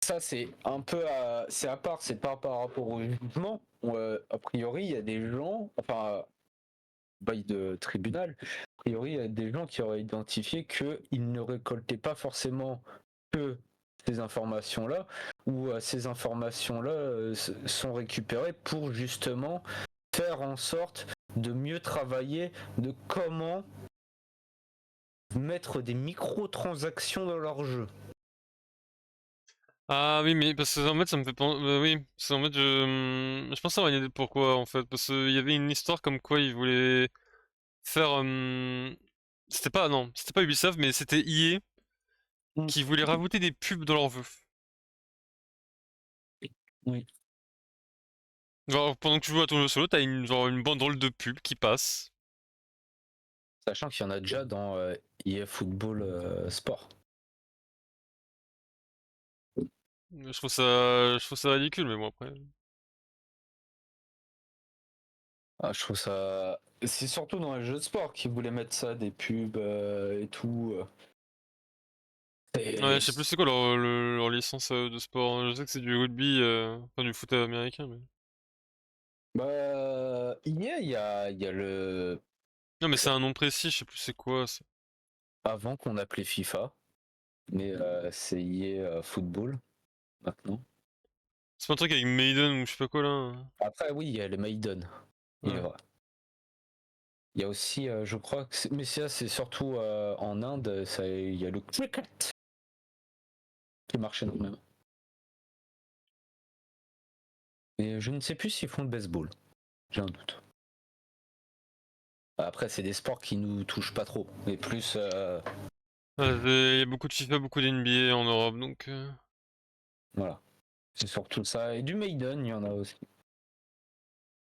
Speaker 2: ça c'est un peu c'est à part, c'est pas par rapport au jugement. A priori, il y a des gens, enfin, bail de tribunal, a priori, il y a des gens qui auraient identifié qu'ils ne récoltaient pas forcément que ces informations-là, ou ces informations-là sont récupérées pour justement faire en sorte de mieux travailler, de comment mettre des microtransactions dans leur jeu.
Speaker 1: Ah oui, mais parce que en fait, ça me fait penser. Oui, parce qu'en fait, je pense savoir une idée de pourquoi en fait. Parce qu'il y avait une histoire comme quoi ils voulaient faire. C'était pas. Non, c'était pas Ubisoft, mais c'était EA
Speaker 2: Mm.
Speaker 1: qui voulait rajouter des pubs dans leur jeu.
Speaker 2: Oui.
Speaker 1: Genre, pendant que tu joues à ton jeu solo, t'as une banderole de pub qui passe.
Speaker 2: Sachant qu'il y en a déjà dans EA Football Sport.
Speaker 1: Je trouve ça ridicule, mais bon, après.
Speaker 2: Ah, je trouve ça. C'est surtout dans les jeux de sport qu'ils voulaient mettre ça, des pubs et tout.
Speaker 1: Ouais, je sais plus c'est quoi leur licence de sport, hein. Je sais que c'est du rugby, enfin du foot américain, mais...
Speaker 2: Bah, il y a le.
Speaker 1: Non, mais c'est un nom précis, je sais plus c'est quoi.
Speaker 2: Avant qu'on appelait FIFA, mais c'est EA Football maintenant.
Speaker 1: C'est pas un truc avec Maiden ou je sais pas quoi là, hein.
Speaker 2: Après, oui, il y a le Maiden, il est
Speaker 1: Ouais.
Speaker 2: vrai. Il y a aussi, je crois que mais ça, c'est surtout en Inde, il y a le cricket qui marche énormément. Et je ne sais plus s'ils font le baseball, j'ai un doute. Après, c'est des sports qui nous touchent pas trop, mais plus.
Speaker 1: Il y a beaucoup de FIFA, beaucoup d'NBA en Europe, donc...
Speaker 2: Voilà. C'est surtout ça. Et du Maiden, il y en a aussi.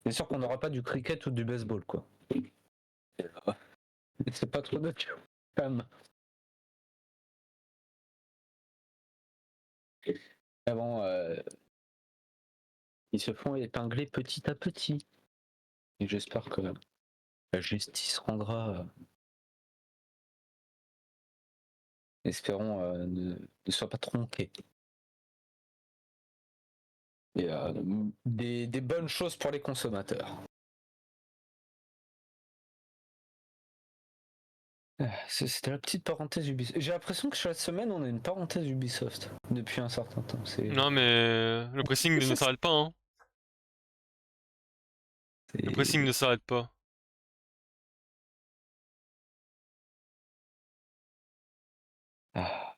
Speaker 2: C'est sûr qu'on n'aura pas du cricket ou du baseball, quoi. C'est pas trop de quand même. Mais bon, ils se font épingler petit à petit. Et j'espère que la justice rendra. Espérons ne soit pas tronqué. Et des bonnes choses pour les consommateurs. C'était la petite parenthèse Ubisoft. J'ai l'impression que chaque semaine on a une parenthèse Ubisoft depuis un certain temps.
Speaker 1: Non, mais le pressing ne s'arrête pas, hein. Le pressing ne s'arrête pas.
Speaker 2: Ah.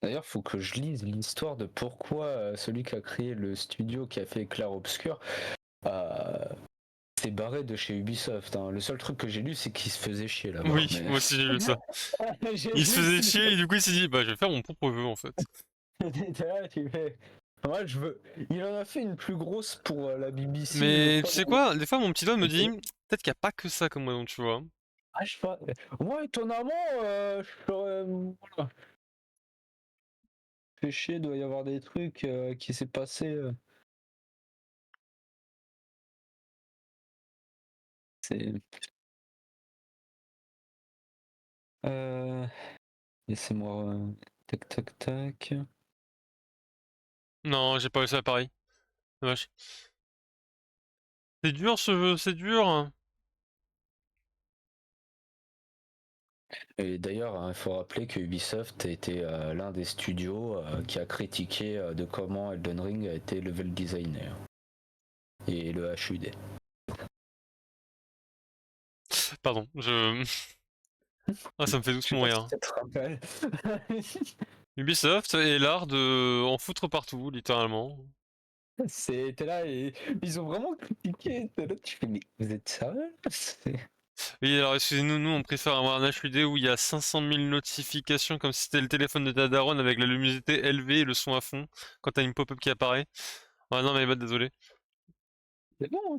Speaker 2: D'ailleurs, faut que je lise l'histoire de pourquoi celui qui a créé le studio qui a fait Clair Obscur s'est barré de chez Ubisoft, hein. Le seul truc que j'ai lu, c'est qu'il se faisait chier là-bas.
Speaker 1: Oui,
Speaker 2: Mais...
Speaker 1: moi aussi j'ai vu ça.
Speaker 2: j'ai
Speaker 1: Il se faisait
Speaker 2: juste
Speaker 1: chier et du coup il s'est dit, bah je vais faire mon propre jeu en fait.
Speaker 2: Là, tu fais. Moi, je veux. Il en a fait une plus grosse pour la BBC, je
Speaker 1: Mais tu
Speaker 2: crois.
Speaker 1: sais quoi, des fois mon petit doigt me dit, peut-être qu'il n'y a pas que ça comme moi, donc tu vois.
Speaker 2: Ah, je sais pas. Moi, étonnamment, je serais. Voilà. Fait chier, doit y avoir des trucs qui s'est passé. C'est. Euh... Laissez-moi. Tac, tac, tac.
Speaker 1: Non, j'ai pas réussi à Paris. Vache. C'est dur ce jeu, c'est dur, hein.
Speaker 2: Et d'ailleurs, hein, il faut rappeler que Ubisoft a été l'un des studios qui a critiqué de comment Elden Ring a été level designer. Et le HUD.
Speaker 1: Pardon, je... Ah, ça me fait
Speaker 2: Je sais
Speaker 1: doucement
Speaker 2: pas si
Speaker 1: rire.
Speaker 2: ça te rappelle.
Speaker 1: Ubisoft est l'art de en foutre partout, littéralement.
Speaker 2: T'es là et ils ont vraiment critiqué. T'es là, tu fais, mais vous êtes sérieux?
Speaker 1: Oui, alors excusez-nous, nous on préfère avoir un HUD où il y a 500 000 notifications comme si c'était le téléphone de ta daronne avec la luminosité élevée et le son à fond quand t'as une pop-up qui apparaît. Ah non mais bah désolé.
Speaker 2: C'est bon,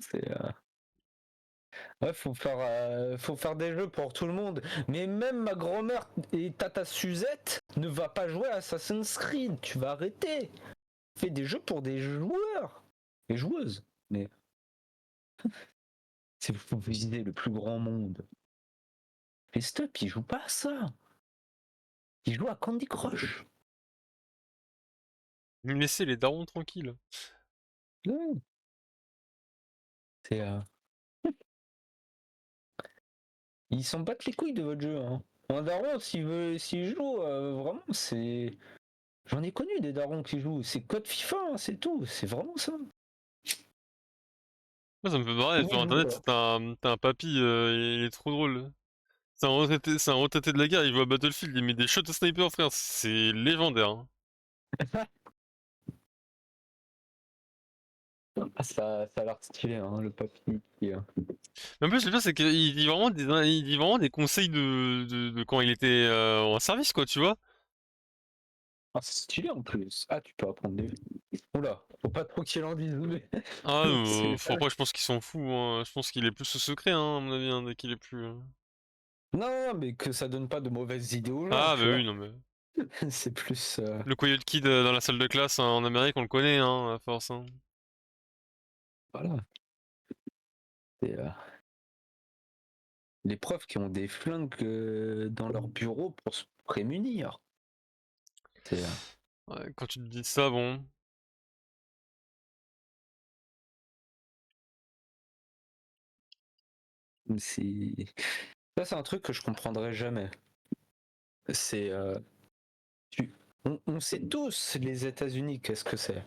Speaker 2: Ouais, faut faire des jeux pour tout le monde. Mais même ma grand-mère et Tata Suzette ne va pas jouer à Assassin's Creed. Tu vas arrêter. Fais des jeux pour des joueurs et joueuses. Mais c'est faut viser le plus grand monde. Et stop, ils jouent pas à ça. Ils jouent à Candy Crush.
Speaker 1: Laissez les darons tranquilles.
Speaker 2: Ouais. C'est Ils s'en battent les couilles de votre jeu, hein. Un daron, s'il joue, vraiment, c'est. J'en ai connu des darons qui jouent. C'est code FIFA, hein, c'est tout. C'est vraiment ça.
Speaker 1: Moi ça me fait marrer,
Speaker 2: Oui,
Speaker 1: sur
Speaker 2: je joue,
Speaker 1: internet t'as un papy, il est trop drôle. C'est un retraité de la guerre, il joue à Battlefield, il met des shots au sniper frère, c'est légendaire, hein.
Speaker 2: Ah, ça a l'air stylé, hein, le papy.
Speaker 1: Mais en plus le pire c'est qu'il dit vraiment il dit vraiment des conseils de quand il était en service quoi, tu vois.
Speaker 2: Ah, c'est stylé en plus. Ah, tu peux apprendre des. Oula, faut pas trop qu'il en dise. Mais...
Speaker 1: Ah,
Speaker 2: c'est-
Speaker 1: après, je pense qu'ils s'en fout, hein. Je pense qu'il est plus ce secret, hein, à mon avis, hein, dès qu'il est plus.
Speaker 2: Non, non, mais que ça donne pas de mauvaises idées aux gens,
Speaker 1: Ah, bah
Speaker 2: tu vois.
Speaker 1: oui, non, mais.
Speaker 2: C'est plus.
Speaker 1: Le Coyote Kid dans la salle de classe hein, en Amérique, on le connaît, hein, à force, hein.
Speaker 2: Voilà. C'est les profs qui ont des flingues dans leur bureau pour se prémunir. C'est,
Speaker 1: Ouais, quand tu te dis ça, bon.
Speaker 2: ça, c'est un truc que je comprendrai jamais. C'est, tu- on sait tous les États-Unis qu'est-ce que c'est.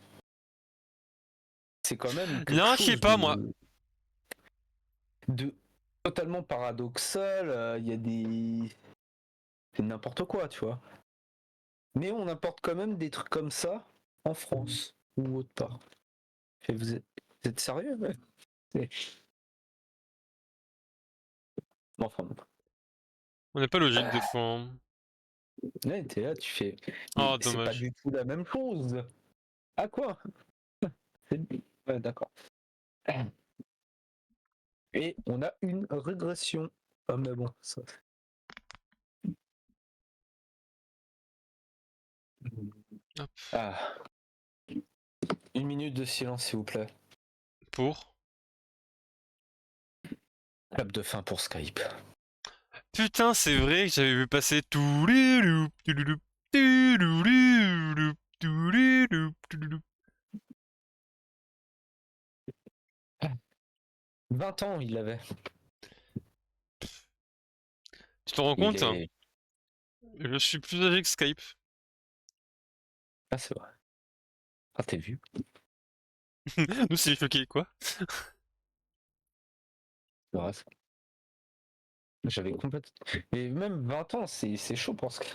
Speaker 2: C'est quand même
Speaker 1: Il y en
Speaker 2: quelque
Speaker 1: a un qui est
Speaker 2: chose
Speaker 1: pas, moi.
Speaker 2: de totalement paradoxal. Il y a des, c'est n'importe quoi, tu vois. Mais on importe quand même des trucs comme ça en France ou autre part. Et vous êtes sérieux, ouais. Enfin, bon.
Speaker 1: On n'est pas logique des fois, hein.
Speaker 2: Ouais, t'es là, tu fais. Mais
Speaker 1: Ah,
Speaker 2: c'est pas
Speaker 1: dommage.
Speaker 2: du tout la même chose. À quoi? Ouais, d'accord. Et on a une régression. Ah, mais bon, ça.
Speaker 1: Hop.
Speaker 2: Ah, une minute de silence, s'il vous plaît.
Speaker 1: Pour.
Speaker 2: Clap de fin pour Skype.
Speaker 1: Putain, c'est vrai que j'avais vu passer toulouloup, toulouloup, toulouloup, toulouloup, toulouloup.
Speaker 2: 20 ans, il avait.
Speaker 1: Tu te rends
Speaker 2: Il
Speaker 1: compte?
Speaker 2: est.
Speaker 1: Je suis plus âgé que Skype.
Speaker 2: Ah, c'est vrai. Ah, t'es vu.
Speaker 1: Nous, c'est choqué, quoi.
Speaker 2: C'est vrai. J'avais complètement. Et même 20 ans, c'est chaud pour Skype.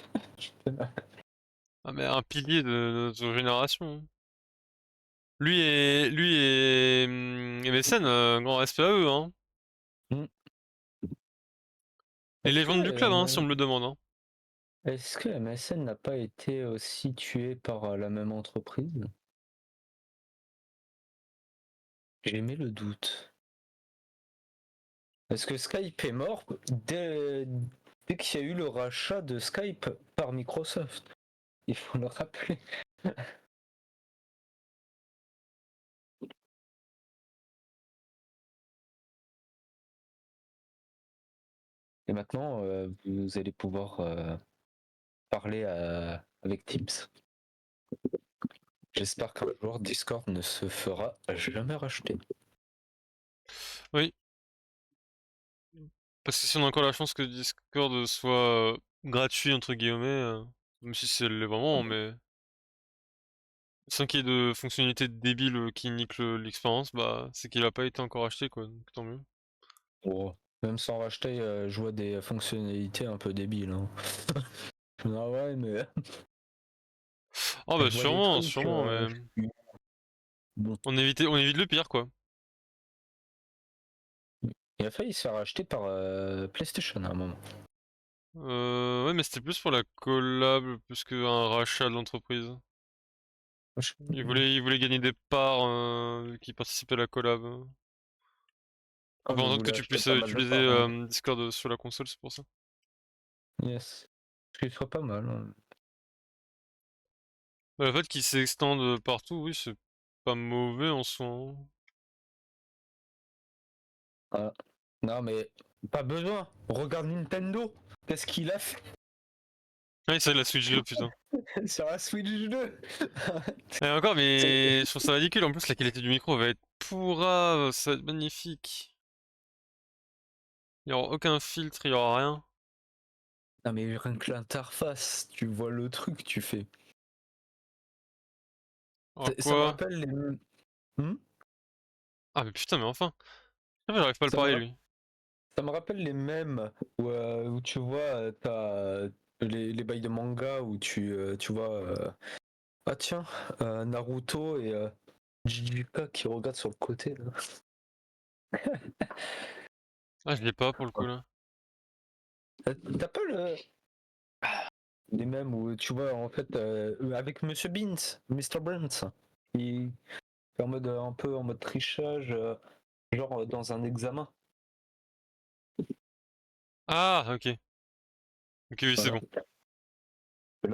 Speaker 1: Ah, mais un pilier de notre génération. Lui et MSN, grand respect à eux, hein.
Speaker 2: Hmm.
Speaker 1: Les
Speaker 2: Est-ce
Speaker 1: légendes du
Speaker 2: que,
Speaker 1: club, hein, si on me le demande, hein.
Speaker 2: est-ce que MSN n'a pas été aussi tué par la même entreprise? J'ai mis le doute. Est-ce que Skype est mort dès qu'il y a eu le rachat de Skype par Microsoft? Il faut le rappeler. Et maintenant, vous allez pouvoir parler avec Teams. J'espère qu'un jour Discord ne se fera jamais racheter.
Speaker 1: Oui, parce que si on a encore la chance que Discord soit gratuit, entre guillemets, même si c'est l'est vraiment, mais sans qu'il y ait de fonctionnalités débiles qui niquent l'expérience, bah c'est qu'il a pas été encore acheté, quoi, donc tant mieux.
Speaker 2: Oh. Même sans racheter, je vois des fonctionnalités un peu débiles, hein. Ah ouais, mais
Speaker 1: Ah
Speaker 2: je
Speaker 1: bah
Speaker 2: vois des
Speaker 1: sûrement,
Speaker 2: trucs.
Speaker 1: sûrement, mais
Speaker 2: Bon.
Speaker 1: on évite le pire, quoi.
Speaker 2: Il a failli se faire racheter par PlayStation à un moment.
Speaker 1: Ouais, mais c'était plus pour la collab, plus qu'un rachat de l'entreprise. Il voulait gagner des parts qui participaient à la collab.
Speaker 2: Ah,
Speaker 1: Enfin,
Speaker 2: mais
Speaker 1: en
Speaker 2: vous
Speaker 1: sorte que
Speaker 2: voulez
Speaker 1: tu
Speaker 2: acheter
Speaker 1: puisses
Speaker 2: pas mal de
Speaker 1: utiliser
Speaker 2: parts, hein.
Speaker 1: Discord sur la console, c'est pour ça.
Speaker 2: Yes. Ce qui serait pas mal, hein.
Speaker 1: Bah, le fait qu'il s'extende partout, oui, c'est pas mauvais en soi, hein.
Speaker 2: Ah. Non, mais pas besoin. Regarde Nintendo. Qu'est-ce qu'il a fait
Speaker 1: Ouais, c'est la Switch 2, putain.
Speaker 2: sur la Switch 2?
Speaker 1: Et encore,
Speaker 2: C'est-
Speaker 1: mais je trouve ça ridicule. En plus, la qualité du micro va être pourrave, ça va être magnifique. Il y aura aucun filtre, il y aura rien.
Speaker 2: Non, mais rien que l'interface, tu vois le truc, tu fais.
Speaker 1: Alors
Speaker 2: Ça me
Speaker 1: quoi?
Speaker 2: rappelle les. Hmm.
Speaker 1: Ah, mais putain, mais enfin. Ah, mais j'arrive pas à le
Speaker 2: Ça me,
Speaker 1: parler,
Speaker 2: ra-
Speaker 1: lui.
Speaker 2: ça me rappelle les mèmes où tu vois, t'as les bails de manga où tu vois. Ah tiens, Naruto et Jujutsu qui regardent sur le côté là.
Speaker 1: Ah, je l'ai pas pour le coup, là.
Speaker 2: T'as pas les mêmes où tu vois en fait avec Monsieur Beans, Mr. Beans, il est en mode un peu en mode trichage, genre dans un examen.
Speaker 1: Ah, ok. Ok, oui, c'est
Speaker 2: Voilà.
Speaker 1: bon.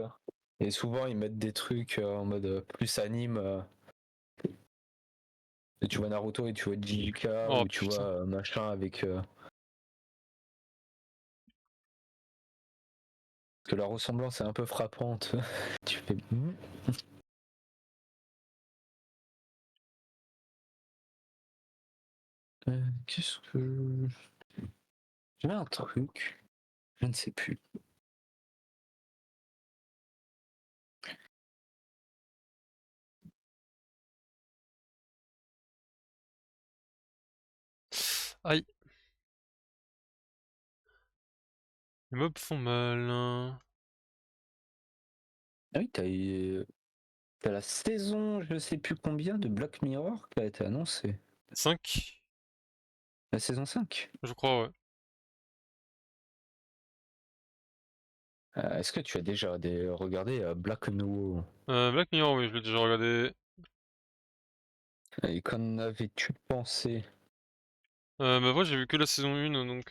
Speaker 2: Là. Et souvent ils mettent des trucs en mode plus anime. Et tu vois Naruto et tu vois Jijika
Speaker 1: Oh,
Speaker 2: ou tu vois
Speaker 1: putain.
Speaker 2: machin avec. que la ressemblance est un peu frappante. Tu fais. Qu'est-ce que. J'avais un truc. Je ne sais plus.
Speaker 1: Aïe. Les mobs font mal. Hein.
Speaker 2: Ah oui, t'as la saison, je sais plus combien, de Black Mirror qui a été annoncée.
Speaker 1: 5,
Speaker 2: La saison 5.
Speaker 1: je crois, ouais.
Speaker 2: Est-ce que tu as déjà regardé Black Mirror?
Speaker 1: Black Mirror, oui, je l'ai déjà regardé.
Speaker 2: Et qu'en avais-tu pensé?
Speaker 1: Bah moi j'ai vu que la saison 1, donc...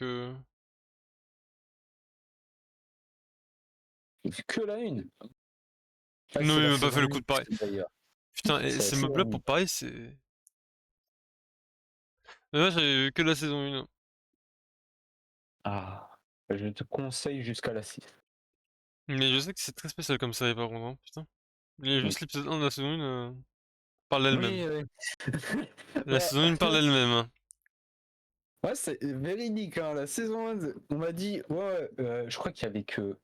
Speaker 2: J'ai vu que la une. Ah,
Speaker 1: Non,
Speaker 2: c'est
Speaker 1: il
Speaker 2: la
Speaker 1: m'a pas fait
Speaker 2: saison
Speaker 1: le coup de
Speaker 2: 8
Speaker 1: pareil.
Speaker 2: d'ailleurs.
Speaker 1: Putain, et
Speaker 2: C'est la
Speaker 1: ces mobs-là,
Speaker 2: saison
Speaker 1: pour
Speaker 2: 8.
Speaker 1: pareil, c'est... Moi j'avais vu que la saison 1.
Speaker 2: Ah, je te conseille jusqu'à la 6.
Speaker 1: Mais je sais que c'est très spécial comme ça, par contre, hein, putain. Il y a
Speaker 2: Oui.
Speaker 1: juste l'épisode 1 de la saison 1 parle d'elle-même.
Speaker 2: Oui, oui.
Speaker 1: La
Speaker 2: Bah,
Speaker 1: saison 1 parle d'elle-même. Hein.
Speaker 2: ouais, c'est véridique, hein. La saison 1, on m'a dit, ouais, je crois qu'il y avait que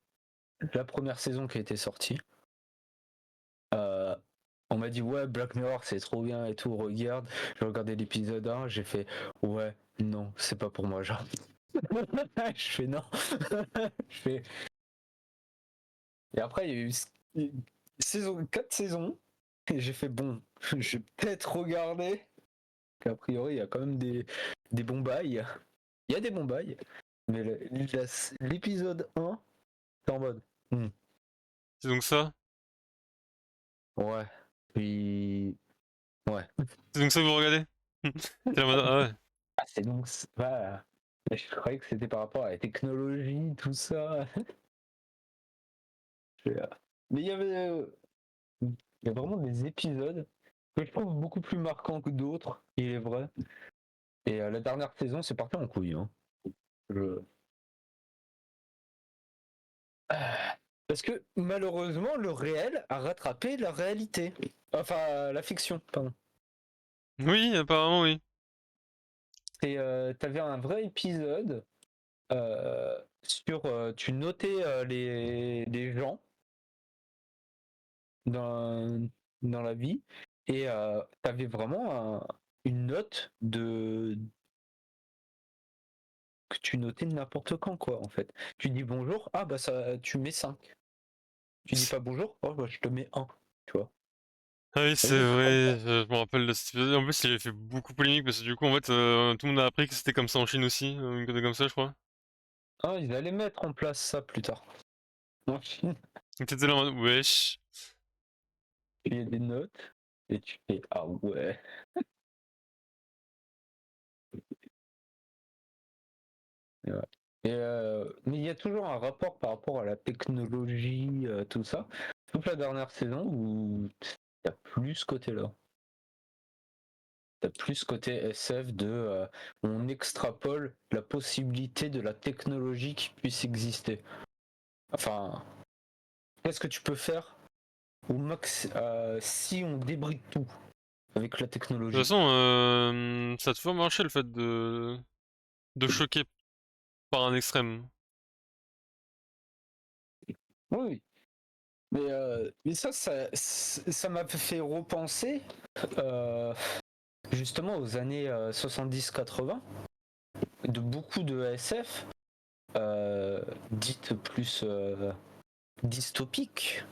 Speaker 2: la première saison qui était sortie. Euh, on m'a dit, ouais, Black Mirror, c'est trop bien et tout, regarde. J'ai regardé l'épisode 1, j'ai fait, ouais, non, c'est pas pour moi, genre. Je fais non. Je fais. Et après, il y a eu saison, 4 saisons. Et j'ai fait, bon, je vais peut-être regarder. Qu'a priori, il y a quand même des bons bails. Il y a des bons bails. Mais l'épisode 1, c'est en mode.
Speaker 1: C'est donc ça.
Speaker 2: Ouais. Puis. Ouais.
Speaker 1: C'est donc ça que vous regardez. T'es en mode, ah ouais.
Speaker 2: Ah, c'est donc. Voilà. Je croyais que c'était par rapport à la technologie, tout ça. Mais il y a vraiment des épisodes que je trouve beaucoup plus marquants que d'autres, il est vrai. Et la dernière saison, c'est parti en couille. Hein. Je- Parce que malheureusement, le réel a rattrapé la réalité. Enfin, la fiction, pardon.
Speaker 1: Oui, apparemment oui.
Speaker 2: Et t'avais un vrai épisode sur. Tu notais les gens dans, dans la vie et t'avais vraiment une note que tu notais n'importe quand, quoi, en fait. Tu dis bonjour, ah bah ça, tu mets 5. Tu dis pas bonjour, oh bah je te mets 1, tu vois.
Speaker 1: Ah oui,
Speaker 2: T'as
Speaker 1: c'est
Speaker 2: vu des trucs comme ça?
Speaker 1: vrai, je me rappelle de cet épisode. En plus, il avait fait beaucoup polémique parce que du coup, en fait, tout le monde a appris que c'était comme ça en Chine aussi, une connerie comme ça, je crois.
Speaker 2: Ah, ils allaient mettre en place ça plus tard. En Chine,
Speaker 1: Et t'étais là en mode, wesh.
Speaker 2: il y a des notes et tu fais ah ouais. Et, ouais. Mais il y a toujours un rapport par rapport à la technologie, tout ça. Toute la dernière saison où t'as plus ce côté-là. T'as plus ce côté SF de on extrapole la possibilité de la technologie qui puisse exister. Enfin, qu'est-ce que tu peux faire au max si on débride tout avec la
Speaker 1: De toute
Speaker 2: technologie?
Speaker 1: façon, ça a toujours marché le fait de choquer par un extrême.
Speaker 2: Oui, oui. Mais ça m'a fait repenser euh, justement aux années 70-80 de beaucoup de SF dites plus dystopiques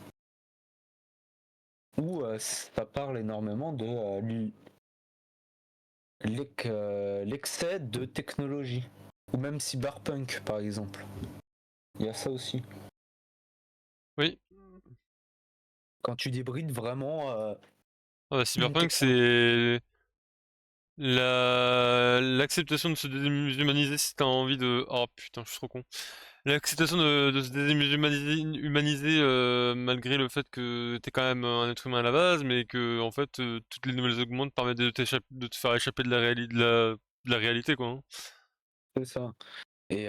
Speaker 2: où ça parle énormément de l'excès de technologie ou même cyberpunk par exemple. Il y a ça aussi.
Speaker 1: Oui.
Speaker 2: Quand tu débrides vraiment
Speaker 1: Ah bah,
Speaker 2: une
Speaker 1: Cyberpunk,
Speaker 2: technologie.
Speaker 1: c'est l'acceptation de se déshumaniser si t'as envie de... Oh putain, je suis trop con. L'acceptation de se déshumaniser malgré le fait que t'es quand même un être humain à la base, mais que en fait toutes les nouvelles augmentes permettent de te faire échapper de de la réalité quoi. Hein.
Speaker 2: C'est ça. Et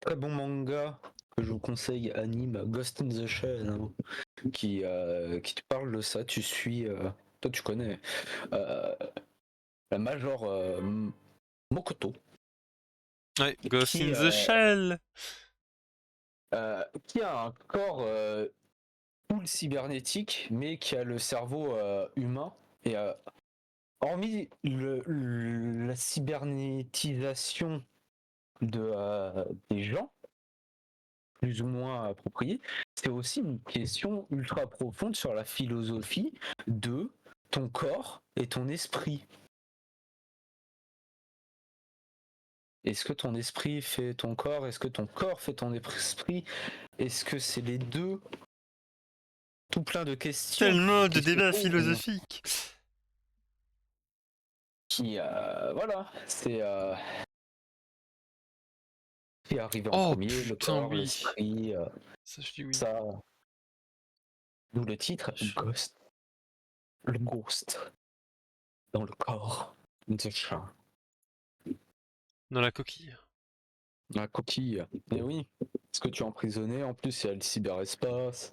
Speaker 2: très bon manga que je vous conseille, anime Ghost in the Shell, hein, qui te parle de ça. Tu suis, toi tu connais, euh, la Major Mokoto,
Speaker 1: Ouais, Ghost
Speaker 2: qui,
Speaker 1: in the Shell.
Speaker 2: qui a un corps full cybernétique, mais qui a le cerveau humain. Et hormis la cybernétisation des gens, plus ou moins appropriés, c'est aussi une question ultra profonde sur la philosophie de ton corps et ton esprit. Est-ce que ton esprit fait ton corps? Est-ce que ton corps fait ton esprit? Est-ce que c'est les deux? Tout plein de questions
Speaker 1: Tellement de
Speaker 2: qui se
Speaker 1: débats
Speaker 2: posent,
Speaker 1: philosophiques.
Speaker 2: qui, voilà, qui arrive en
Speaker 1: Oh
Speaker 2: premier, le
Speaker 1: putain,
Speaker 2: corps,
Speaker 1: oui.
Speaker 2: l'esprit,
Speaker 1: Ça, je dis oui.
Speaker 2: ça, d'où le titre, Ghost, le ghost dans le corps de chat.
Speaker 1: Dans la coquille.
Speaker 2: La coquille. Et oui, parce que tu es emprisonné, en plus il y a le cyberespace.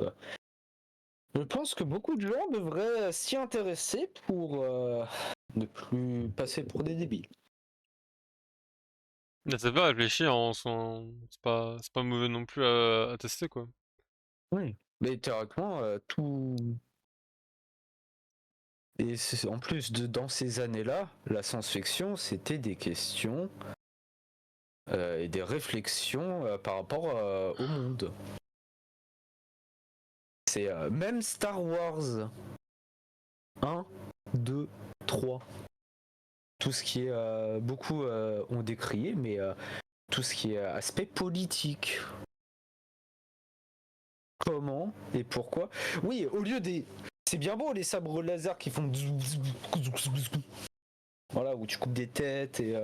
Speaker 2: Je pense que beaucoup de gens devraient s'y intéresser pour ne plus passer pour des débiles.
Speaker 1: Mais ça pas réfléchir en soi. C'est pas mauvais non plus à tester, quoi.
Speaker 2: Oui. Mais théoriquement, tout. Et en plus, dans ces années-là, la science-fiction, c'était des questions et des réflexions par rapport au monde. C'est même Star Wars 1, 2, 3. Tout ce qui est. Beaucoup ont décrié, mais tout ce qui est aspect politique. Comment et pourquoi? Oui, au lieu des. C'est bien beau les sabres laser qui font. Voilà, où tu coupes des têtes et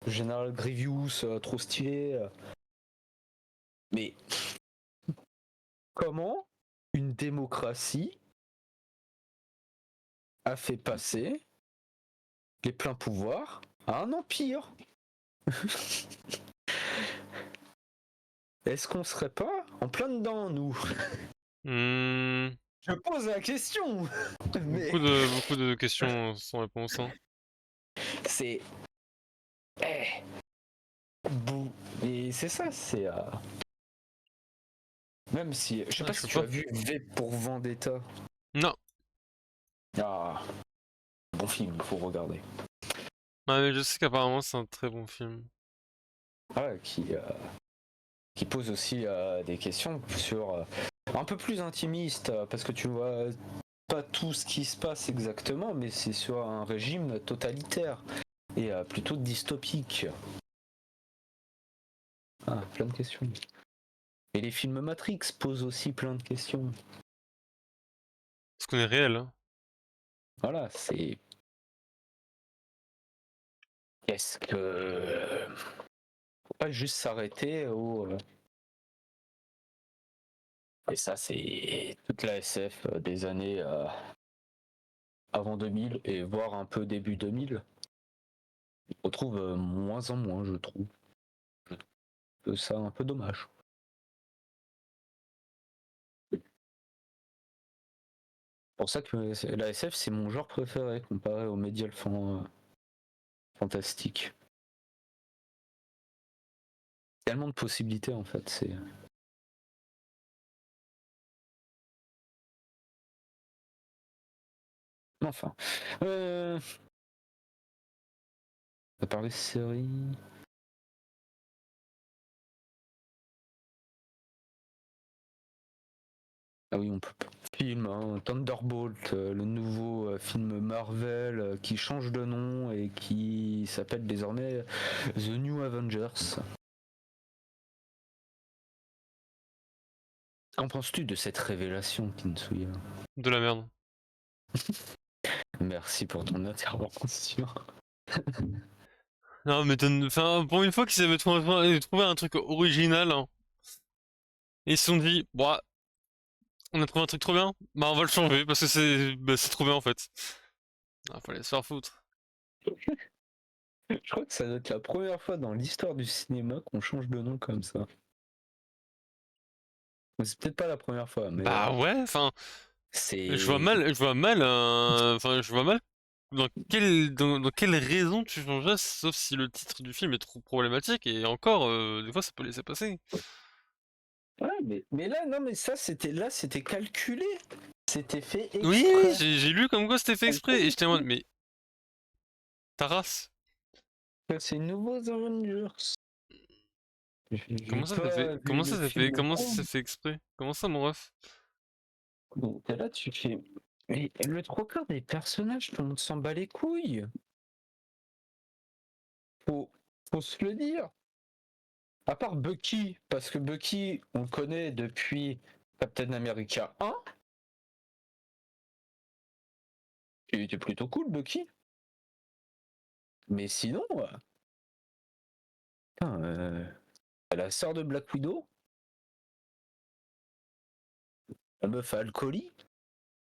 Speaker 2: Général Grievous, trop stylé. Mais comment une démocratie a fait passer les pleins pouvoirs à un empire? Est-ce qu'on serait pas en plein dedans, nous?
Speaker 1: Hmm,
Speaker 2: Je pose la question. Mais
Speaker 1: beaucoup de questions sans réponse, hein.
Speaker 2: c'est. Eh, et c'est ça, c'est. Même si. Je sais
Speaker 1: Ah,
Speaker 2: pas
Speaker 1: je
Speaker 2: si
Speaker 1: peux
Speaker 2: tu as
Speaker 1: pas.
Speaker 2: vu V pour Vendetta.
Speaker 1: Non.
Speaker 2: Ah, bon film, il faut regarder.
Speaker 1: Ah, mais je sais qu'apparemment c'est un très bon film.
Speaker 2: Ah, qui pose aussi des questions sur. Un peu plus intimiste, parce que tu vois pas tout ce qui se passe exactement, mais c'est sur un régime totalitaire et plutôt dystopique. Ah, plein de questions. Et les films Matrix posent aussi plein de questions.
Speaker 1: Parce qu'on est réel, hein.
Speaker 2: Voilà, c'est. Est-ce que. Faut pas juste s'arrêter au. Et ça, c'est toute la SF des années avant 2000 et voire un peu début 2000. On trouve moins en moins, je trouve. Je trouve ça un peu dommage. Pour ça que la SF, c'est mon genre préféré comparé au médial fantastique. Tellement de possibilités en fait, c'est. Enfin. On va parler de série. Ah oui, on peut. Film, hein, Thunderbolt, le nouveau film Marvel qui change de nom et qui s'appelle désormais The New Avengers. Qu'en penses-tu de cette révélation, Kinsuya?
Speaker 1: De la merde.
Speaker 2: Merci pour ton intervention.
Speaker 1: Non, mais enfin, pour une fois qu'ils avaient trouvé un truc original, hein. Et ils se sont dit, bah, on a trouvé un truc trop bien, bah on va le changer parce que c'est trop bien en fait. Ah, fallait se faire foutre.
Speaker 2: Je crois que ça doit être la première fois dans l'histoire du cinéma qu'on change de nom comme ça. C'est peut-être pas la première fois, mais
Speaker 1: Bah ouais, enfin,
Speaker 2: c'est.
Speaker 1: je vois mal dans quelle raison tu changerais, sauf si le titre du film est trop problématique, et encore, des fois ça peut laisser passer.
Speaker 2: Ouais, mais là, non, mais ça, c'était calculé. C'était fait
Speaker 1: Oui,
Speaker 2: exprès.
Speaker 1: j'ai lu comme quoi c'était fait exprès, et j'étais en mode, mais ta race,
Speaker 2: C'est Nouveaux Avengers. J'ai pas vu
Speaker 1: comment ça
Speaker 2: le
Speaker 1: s'est fait,
Speaker 2: film
Speaker 1: comment ça
Speaker 2: encore.
Speaker 1: s'est fait exprès? Comment ça, mon ref?
Speaker 2: Donc là, tu fais. Mais le trois quarts des personnages, tout le monde s'en bat les couilles. Faut, faut se le dire. À part Bucky, parce que Bucky, on le connaît depuis Captain America 1. Il était plutôt cool, Bucky. Mais sinon, putain, la sœur de Black Widow, la meuf à Alcooli,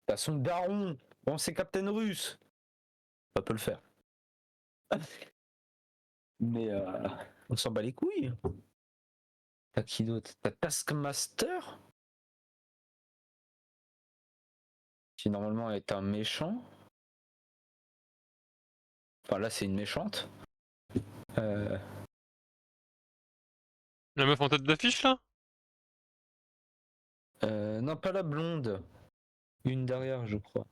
Speaker 2: t'as son daron. Bon, c'est Captain Russe. Ça peut le faire. Mais on s'en bat les couilles. T'as qui d'autre? T'as Taskmaster, qui normalement est un méchant. Enfin là, c'est une méchante. Euh,
Speaker 1: La meuf en tête d'affiche, là?
Speaker 2: non, pas la blonde. Une derrière, je crois.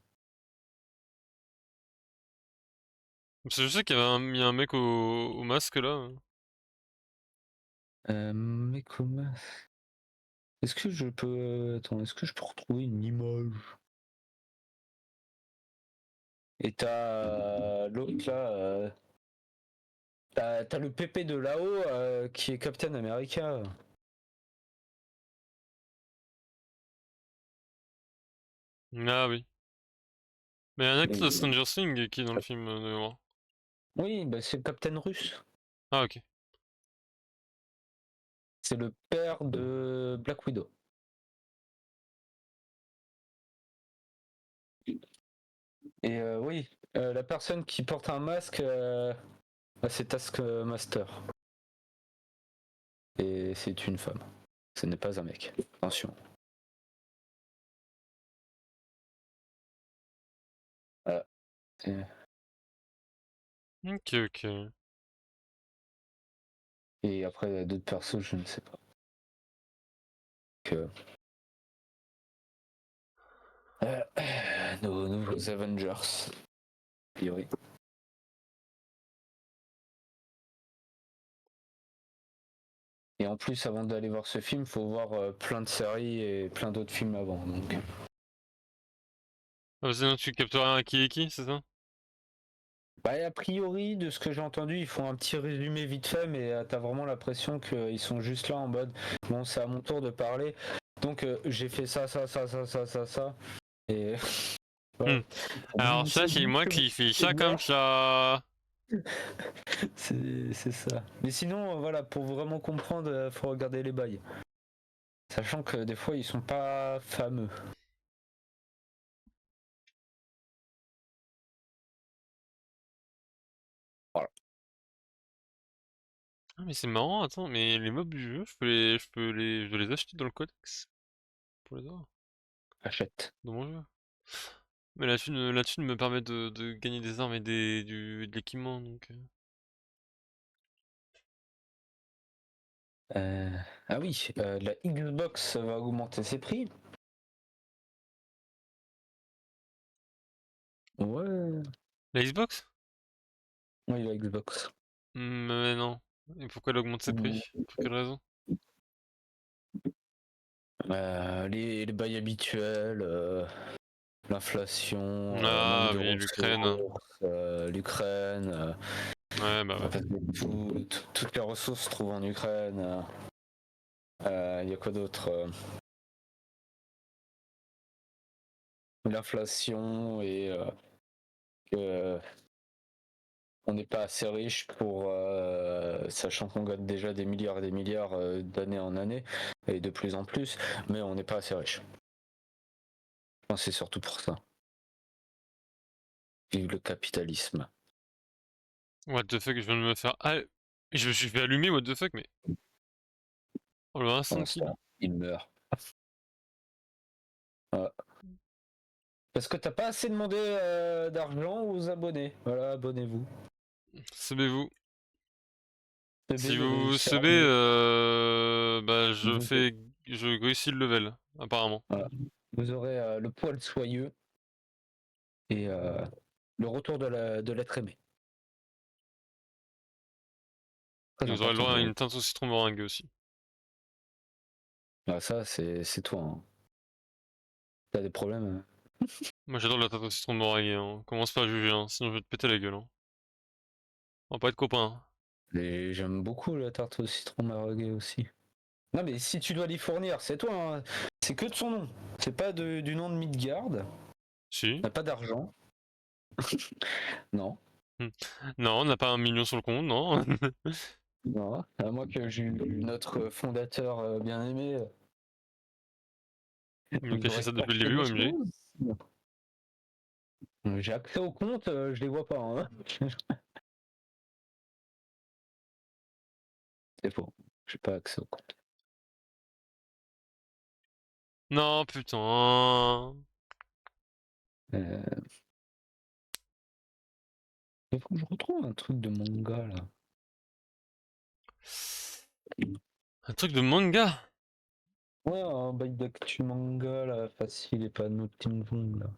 Speaker 1: Parce que je sais qu'il y avait il y a un mec au masque, là.
Speaker 2: Mais comment? Est-ce que je peux. Attends, est-ce que je peux retrouver une image? Et t'as l'autre là. T'as le pépé de là-haut qui est Captain America.
Speaker 1: Ah oui. Mais il y a un acteur de
Speaker 2: Et-
Speaker 1: Stranger Things qui est dans le film, de mémoire.
Speaker 2: Oui, bah, c'est le Captain Russe.
Speaker 1: Ah ok.
Speaker 2: C'est le père de Black Widow. Et oui, la personne qui porte un masque, bah, c'est Taskmaster. Et c'est une femme. Ce n'est pas un mec. Attention. Voilà.
Speaker 1: Ok, ok.
Speaker 2: Et après, d'autres persos, je ne sais pas. Que... nos nouveaux Avengers, a priori. Et en plus, avant d'aller voir ce film, faut voir plein de séries et plein d'autres films avant. Donc.
Speaker 1: Ah, sinon tu captes rien qui est qui, c'est ça?
Speaker 2: Bah, a priori, de ce que j'ai entendu, ils font un petit résumé vite fait, mais t'as vraiment l'impression qu'ils sont juste là en mode bon, c'est à mon tour de parler. Donc j'ai fait ça, ça, ça, ça, ça, ça, ça. Et voilà.
Speaker 1: Hmm. Alors ça, c'est moi qui fais ça comme ça.
Speaker 2: C'est ça. Mais sinon, voilà, pour vraiment comprendre, faut regarder les bails. Sachant que des fois, ils sont pas fameux. Voilà.
Speaker 1: Ah mais c'est marrant, attends, mais les mobs du jeu, je dois les acheter dans le codex pour les avoir
Speaker 2: Achète.
Speaker 1: dans mon jeu. Mais la thune me permet de gagner des armes et de l'équipement, donc.
Speaker 2: Ah oui, la Xbox va augmenter ses prix. Ouais.
Speaker 1: La Xbox?
Speaker 2: Oui, la Xbox.
Speaker 1: Mais non. Et pourquoi elle augmente ses prix? Pour quelle raison?
Speaker 2: Les bails habituels, l'inflation, manque
Speaker 1: Ah
Speaker 2: de
Speaker 1: oui, l'Ukraine.
Speaker 2: ressources, l'Ukraine,
Speaker 1: Ouais, bah ouais.
Speaker 2: parce que toutes les ressources se trouvent en Ukraine. Il y a quoi d'autre? L'inflation et que on n'est pas assez riche pour, sachant qu'on gagne déjà des milliards et des milliards d'année en année, et de plus en plus, mais on n'est pas assez riche. Je pense que c'est surtout pour ça. Vive le capitalisme.
Speaker 1: What the fuck, je viens de me faire. Ah, je me suis fait allumer, what the fuck, mais. Oh le
Speaker 2: Comment
Speaker 1: instant
Speaker 2: ça,
Speaker 1: kill.
Speaker 2: il meurt. Parce que t'as pas assez demandé d'argent aux abonnés. Voilà, abonnez-vous.
Speaker 1: Subez-vous. Si
Speaker 2: Mais
Speaker 1: vous
Speaker 2: c'est
Speaker 1: subez,
Speaker 2: rare,
Speaker 1: bah
Speaker 2: vous,
Speaker 1: je réussis le level, apparemment.
Speaker 2: voilà. Vous aurez le poil soyeux et le retour de l'être aimé. Très
Speaker 1: Et vous aurez le
Speaker 2: important
Speaker 1: droit
Speaker 2: le
Speaker 1: à une
Speaker 2: retour.
Speaker 1: teinte au citron meringue aussi.
Speaker 2: Ah, ça, c'est toi. Hein. T'as des problèmes.
Speaker 1: Moi j'adore la teinte au citron meringue, hein. Commence pas à juger, hein, sinon je vais te péter la gueule. Hein. On va pas être copains. Hein.
Speaker 2: Et j'aime beaucoup la tarte au citron marogué aussi. Non, mais si tu dois l'y fournir, c'est toi. Hein. C'est que de son nom. C'est pas du nom de Midgard.
Speaker 1: Si.
Speaker 2: T'as pas d'argent. Non.
Speaker 1: Hmm. Non, on n'a pas un million sur le compte, non.
Speaker 2: Non. À moins que notre fondateur bien aimé
Speaker 1: Ils nous
Speaker 2: nous
Speaker 1: cachaient
Speaker 2: aurait
Speaker 1: ça depuis le
Speaker 2: caché
Speaker 1: début,
Speaker 2: des
Speaker 1: OMG.
Speaker 2: choses. J'ai accès au compte, je les vois pas. Hein. C'est faux. J'ai pas accès au compte.
Speaker 1: Non, putain.
Speaker 2: Euh, Il faut que je retrouve un truc de manga là.
Speaker 1: Un truc de manga.
Speaker 2: Ouais, un bail d'actu manga là, facile et pas de Team Vong là.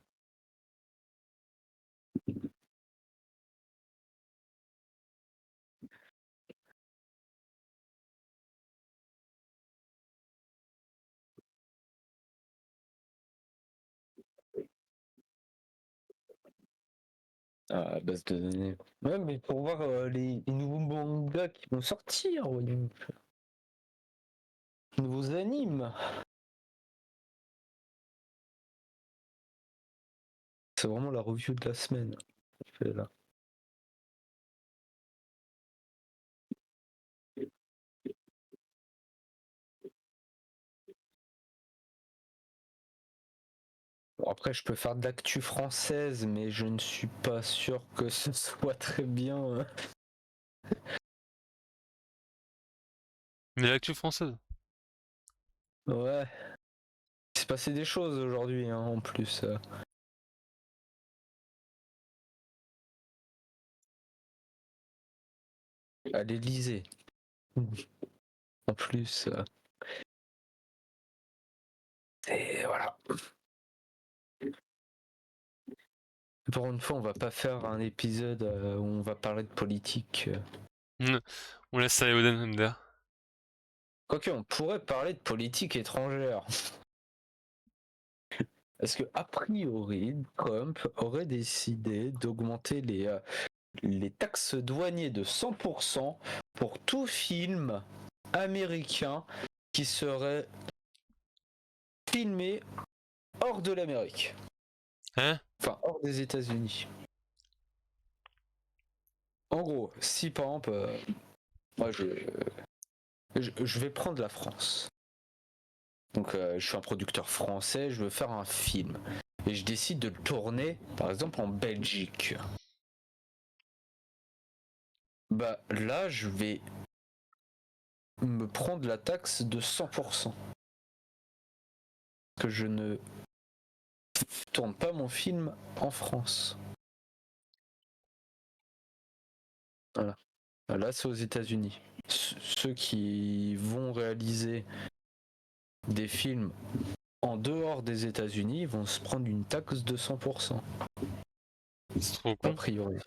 Speaker 2: Ah, base de données. Ouais, mais pour voir les nouveaux mangas qui vont sortir, voyons. Les nouveaux animes. C'est vraiment la review de la semaine. qu'on fait là. Bon, après, je peux faire de l'actu française, mais je ne suis pas sûr que ce soit très bien.
Speaker 1: Mais l'actu française.
Speaker 2: Ouais, il s'est passé des choses aujourd'hui hein, en plus. À l'Elysée. En plus. Et voilà. Pour une fois, on va pas faire un épisode où on va parler de politique.
Speaker 1: On laisse ça à Oden MDR.
Speaker 2: Quoique, on pourrait parler de politique étrangère. Parce que, a priori, Trump aurait décidé d'augmenter les taxes douanières de 100% pour tout film américain qui serait filmé hors de l'Amérique.
Speaker 1: Hein?
Speaker 2: Enfin, hors des États-Unis. En gros, si par exemple, moi je vais prendre la France. Donc je suis un producteur français, je veux faire un film. Et je décide de le tourner, par exemple, en Belgique. Bah là, je vais me prendre la taxe de 100%. Que je ne tourne pas mon film en France. Voilà. Là, c'est aux États-Unis. Ceux qui vont réaliser des films en dehors des États-Unis vont se prendre une taxe de 100%.
Speaker 1: C'est trop
Speaker 2: A
Speaker 1: con.
Speaker 2: priori.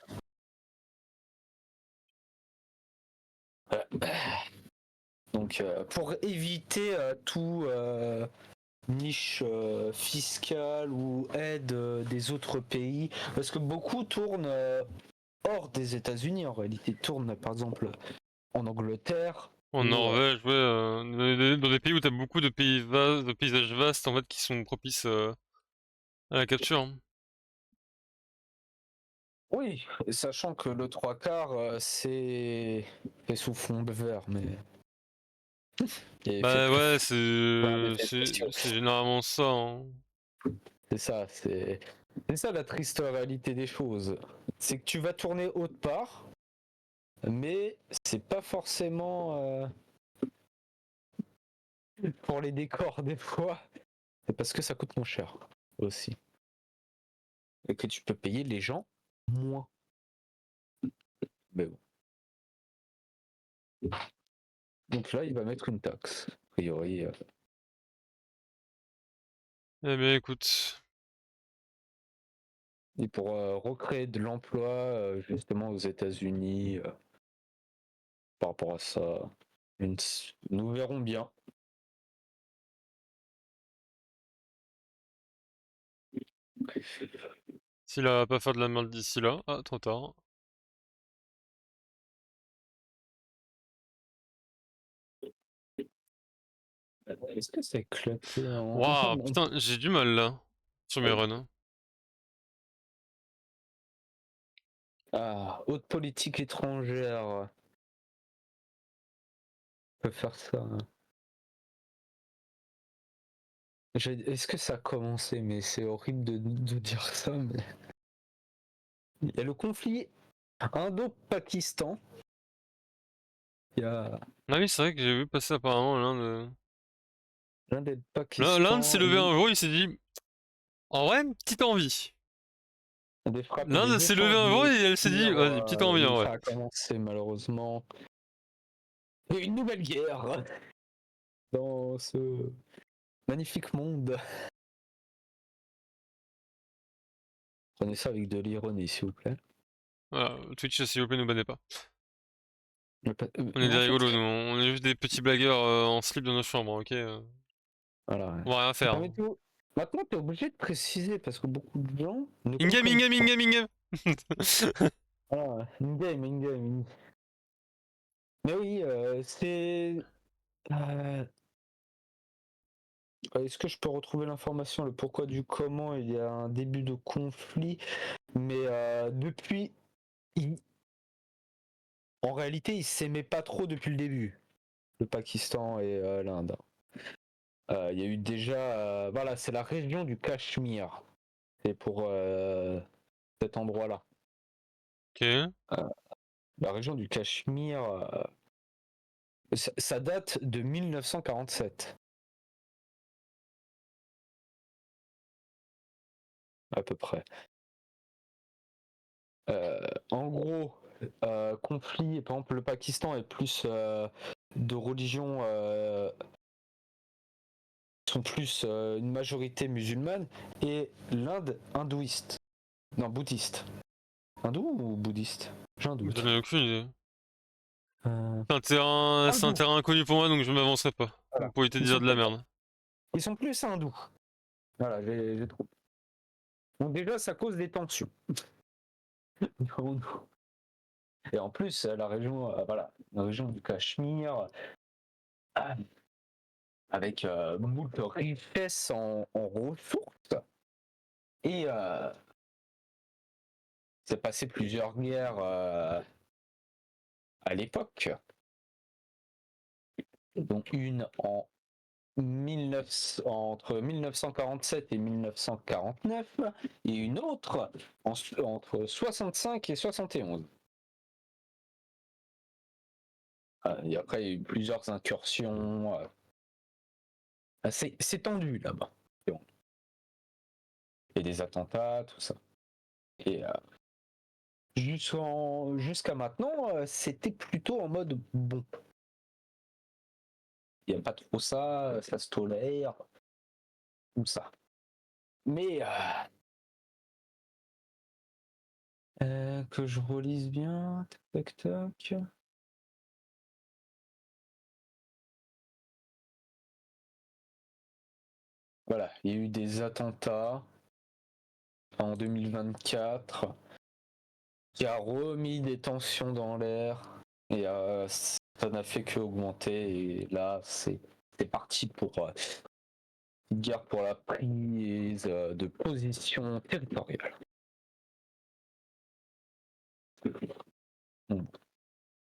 Speaker 2: Donc, pour éviter tout niche fiscale ou aide des autres pays, parce que beaucoup tournent hors des États-Unis en réalité, tournent par exemple en Angleterre
Speaker 1: En
Speaker 2: ou
Speaker 1: Norvège, ouais, dans des pays où t'as beaucoup de pays vastes, de paysages vastes en fait qui sont propices à la capture. Hein.
Speaker 2: oui, sachant que le trois quarts c'est fait sous fond vert, mais et fait
Speaker 1: Bah
Speaker 2: plus
Speaker 1: ouais,
Speaker 2: par des effets spéciaux.
Speaker 1: c'est généralement ça. Hein.
Speaker 2: C'est ça, c'est ça la triste réalité des choses. C'est que tu vas tourner autre part, mais c'est pas forcément pour les décors des fois. C'est parce que ça coûte moins cher aussi. Et que tu peux payer les gens moins. Mais bon. Donc là, il va mettre une taxe. A priori.
Speaker 1: Eh bien, écoute.
Speaker 2: Et pour recréer de l'emploi justement aux États-Unis par rapport à ça, nous verrons bien.
Speaker 1: S'il a pas faire de la merde d'ici là. Ah, trop tard.
Speaker 2: Est-ce que c'est éclaté en...
Speaker 1: Waouh,
Speaker 2: Non.
Speaker 1: putain, j'ai du mal là. Sur mes runs.
Speaker 2: Ah, haute politique étrangère. On peut faire ça. Est-ce que ça a commencé? Mais c'est horrible de dire ça. Mais... Il y a le conflit Indo-Pakistan. Il y a
Speaker 1: Ah oui, c'est vrai que j'ai vu passer apparemment l'Inde.
Speaker 2: l'Inde
Speaker 1: L'Inde s'est
Speaker 2: Pakistan
Speaker 1: levé
Speaker 2: et
Speaker 1: un jour, il s'est dit, en vrai, petite envie.
Speaker 2: des frappes et
Speaker 1: L'Inde
Speaker 2: des
Speaker 1: s'est levée
Speaker 2: échanges
Speaker 1: un jour et elle s'est dit, vas-y, petite envie
Speaker 2: mais
Speaker 1: en vrai.
Speaker 2: ça a commencé malheureusement. Et une nouvelle guerre dans ce magnifique monde. Prenez ça avec de l'ironie, s'il vous plaît.
Speaker 1: Voilà, Twitch, s'il vous plaît, nous bannez pas. On est
Speaker 2: Mais
Speaker 1: des
Speaker 2: en fait,
Speaker 1: rigolos, nous. On est juste des petits blagueurs en slip dans nos chambres, ok?
Speaker 2: voilà. Ouais.
Speaker 1: On va rien faire.
Speaker 2: Non, mais maintenant, t'es obligé de préciser parce que beaucoup de gens ne
Speaker 1: In-game,
Speaker 2: comprennent
Speaker 1: in-game,
Speaker 2: pas.
Speaker 1: in-game, in-game!
Speaker 2: Voilà, in-game, in-game. Mais oui, c'est. euh, Est-ce que je peux retrouver l'information, le pourquoi du comment il y a un début de conflit, mais depuis, en réalité, ils s'aimaient pas trop depuis le début, le Pakistan et l'Inde. Il y a eu déjà, voilà, c'est la région du Cachemire. C'est pour cet endroit-là.
Speaker 1: Ok.
Speaker 2: Euh, la région du Cachemire, ça date de 1947, à peu près. En gros, conflit, par exemple, le Pakistan est plus de religion, sont plus une majorité musulmane, et l'Inde hindouiste. Non, bouddhiste. Hindou ou bouddhiste? J'ai un
Speaker 1: J'en
Speaker 2: doute.
Speaker 1: ai aucune idée.
Speaker 2: Euh,
Speaker 1: C'est un
Speaker 2: Hindou.
Speaker 1: terrain inconnu pour moi, donc je m'avancerai pas.
Speaker 2: Voilà.
Speaker 1: Pour éviter de
Speaker 2: Ils
Speaker 1: dire
Speaker 2: sont
Speaker 1: de la
Speaker 2: plus,
Speaker 1: merde.
Speaker 2: ils sont plus hindous. Voilà, j'ai trouvé. Donc déjà, ça cause des tensions. Et en plus, la région, voilà, la région du Cachemire, euh, avec moult richesses en ressources. Et c'est passé plusieurs guerres à l'époque, dont une en entre 1947 et 1949, et une autre entre 65 et 71. Et après, il y a eu plusieurs incursions. C'est tendu là-bas. Bon. Et des attentats, tout ça. Et jusqu'à maintenant, c'était plutôt en mode bon. Il n'y a pas trop ça, ça se tolère, tout ça. Mais que je relise bien, tac tac. Voilà, il y a eu des attentats en 2024 qui a remis des tensions dans l'air et ça n'a fait que augmenter. Et là, c'est parti pour une guerre pour la prise de position territoriale.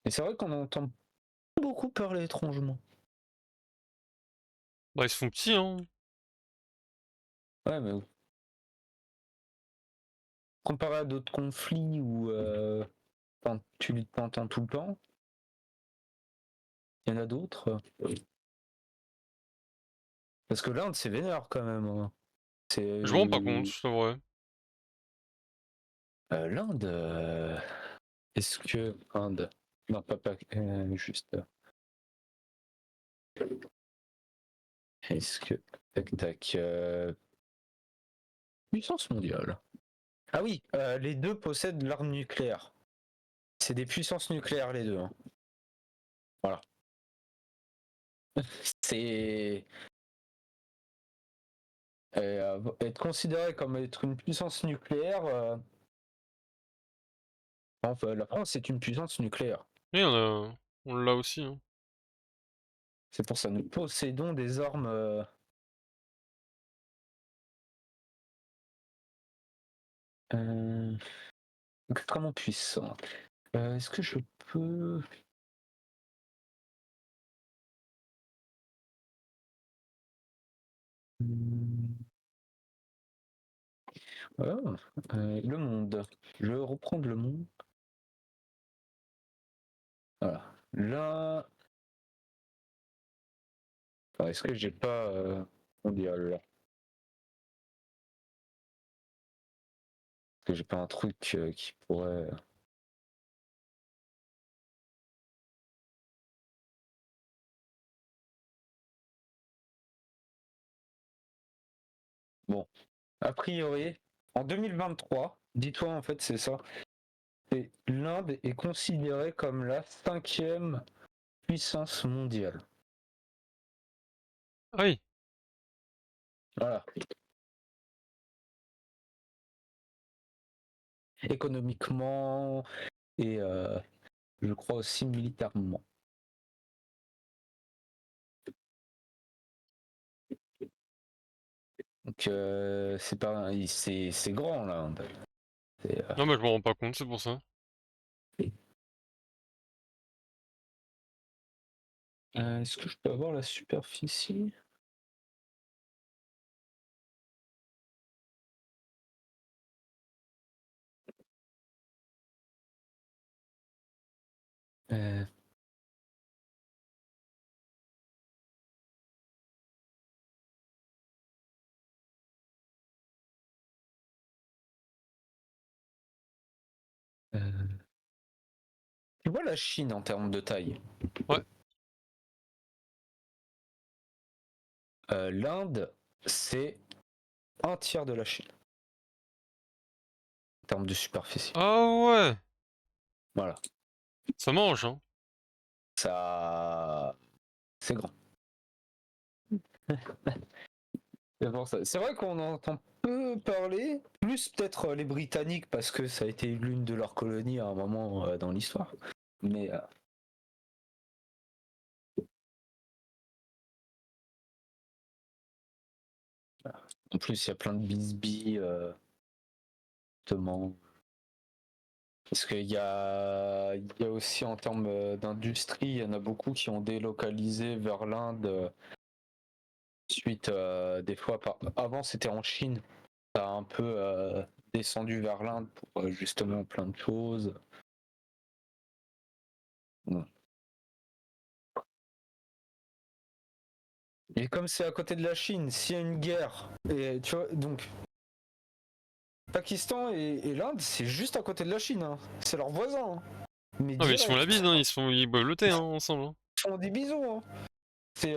Speaker 2: Et c'est vrai qu'on entend beaucoup parler étrangement.
Speaker 1: Bah, ils se font petits, hein.
Speaker 2: Ouais, mais comparé à d'autres conflits où tu t'entends tout le temps, il y en a d'autres. Parce que l'Inde, c'est vénère quand même, hein. C'est
Speaker 1: Je me rends pas compte, c'est vrai.
Speaker 2: l'Inde. Est-ce que Inde. Non, pas juste. Est-ce que. Tac, tac. Puissance mondiale. Ah oui, les deux possèdent l'arme nucléaire. C'est des puissances nucléaires, les deux, hein. Voilà. C'est. Être considéré comme être une puissance nucléaire. Enfin, la France est une puissance nucléaire.
Speaker 1: Oui, on l'a aussi, hein.
Speaker 2: C'est pour ça nous possédons des armes euh, extrêmement puissantes. Est-ce que je peux. Hmm. Oh, le monde. Je vais reprendre le monde. Voilà. Là. Enfin, est-ce que j'ai pas mondial là? Est-ce que j'ai pas un truc qui pourrait. Bon. A priori, en 2023, dis-toi en fait, c'est ça. L'Inde est considérée comme la 5e puissance mondiale.
Speaker 1: Ah oui.
Speaker 2: Voilà. Économiquement et je crois aussi militairement. Donc c'est pas c'est grand là.
Speaker 1: Non, mais je me rends pas compte, c'est pour ça.
Speaker 2: Est-ce que je peux avoir la superficie? Euh, euh, Tu vois la Chine en termes de taille?
Speaker 1: Ouais.
Speaker 2: L'Inde, c'est un tiers de la Chine en termes de superficie.
Speaker 1: Ah ouais.
Speaker 2: Voilà.
Speaker 1: Ça mange, hein.
Speaker 2: Ça, c'est grand. C'est pour ça. C'est vrai qu'on entend peu parler, plus peut-être les Britanniques parce que ça a été l'une de leurs colonies à un moment dans l'histoire. Mais en plus, il y a plein de bisbis, justement. Parce qu'il y a aussi en termes d'industrie, il y en a beaucoup qui ont délocalisé vers l'Inde suite des fois avant c'était en Chine, ça a un peu descendu vers l'Inde pour justement plein de choses. Bon. Et comme c'est à côté de la Chine, s'il y a une guerre, et tu vois, donc Pakistan et l'Inde, c'est juste à côté de la Chine, hein. C'est leurs voisins, hein. Mais
Speaker 1: Non, mais ils se font la
Speaker 2: direct,
Speaker 1: bise, hein. Ils boivent le thé, hein, ensemble, hein.
Speaker 2: ils font des bisous, hein. C'est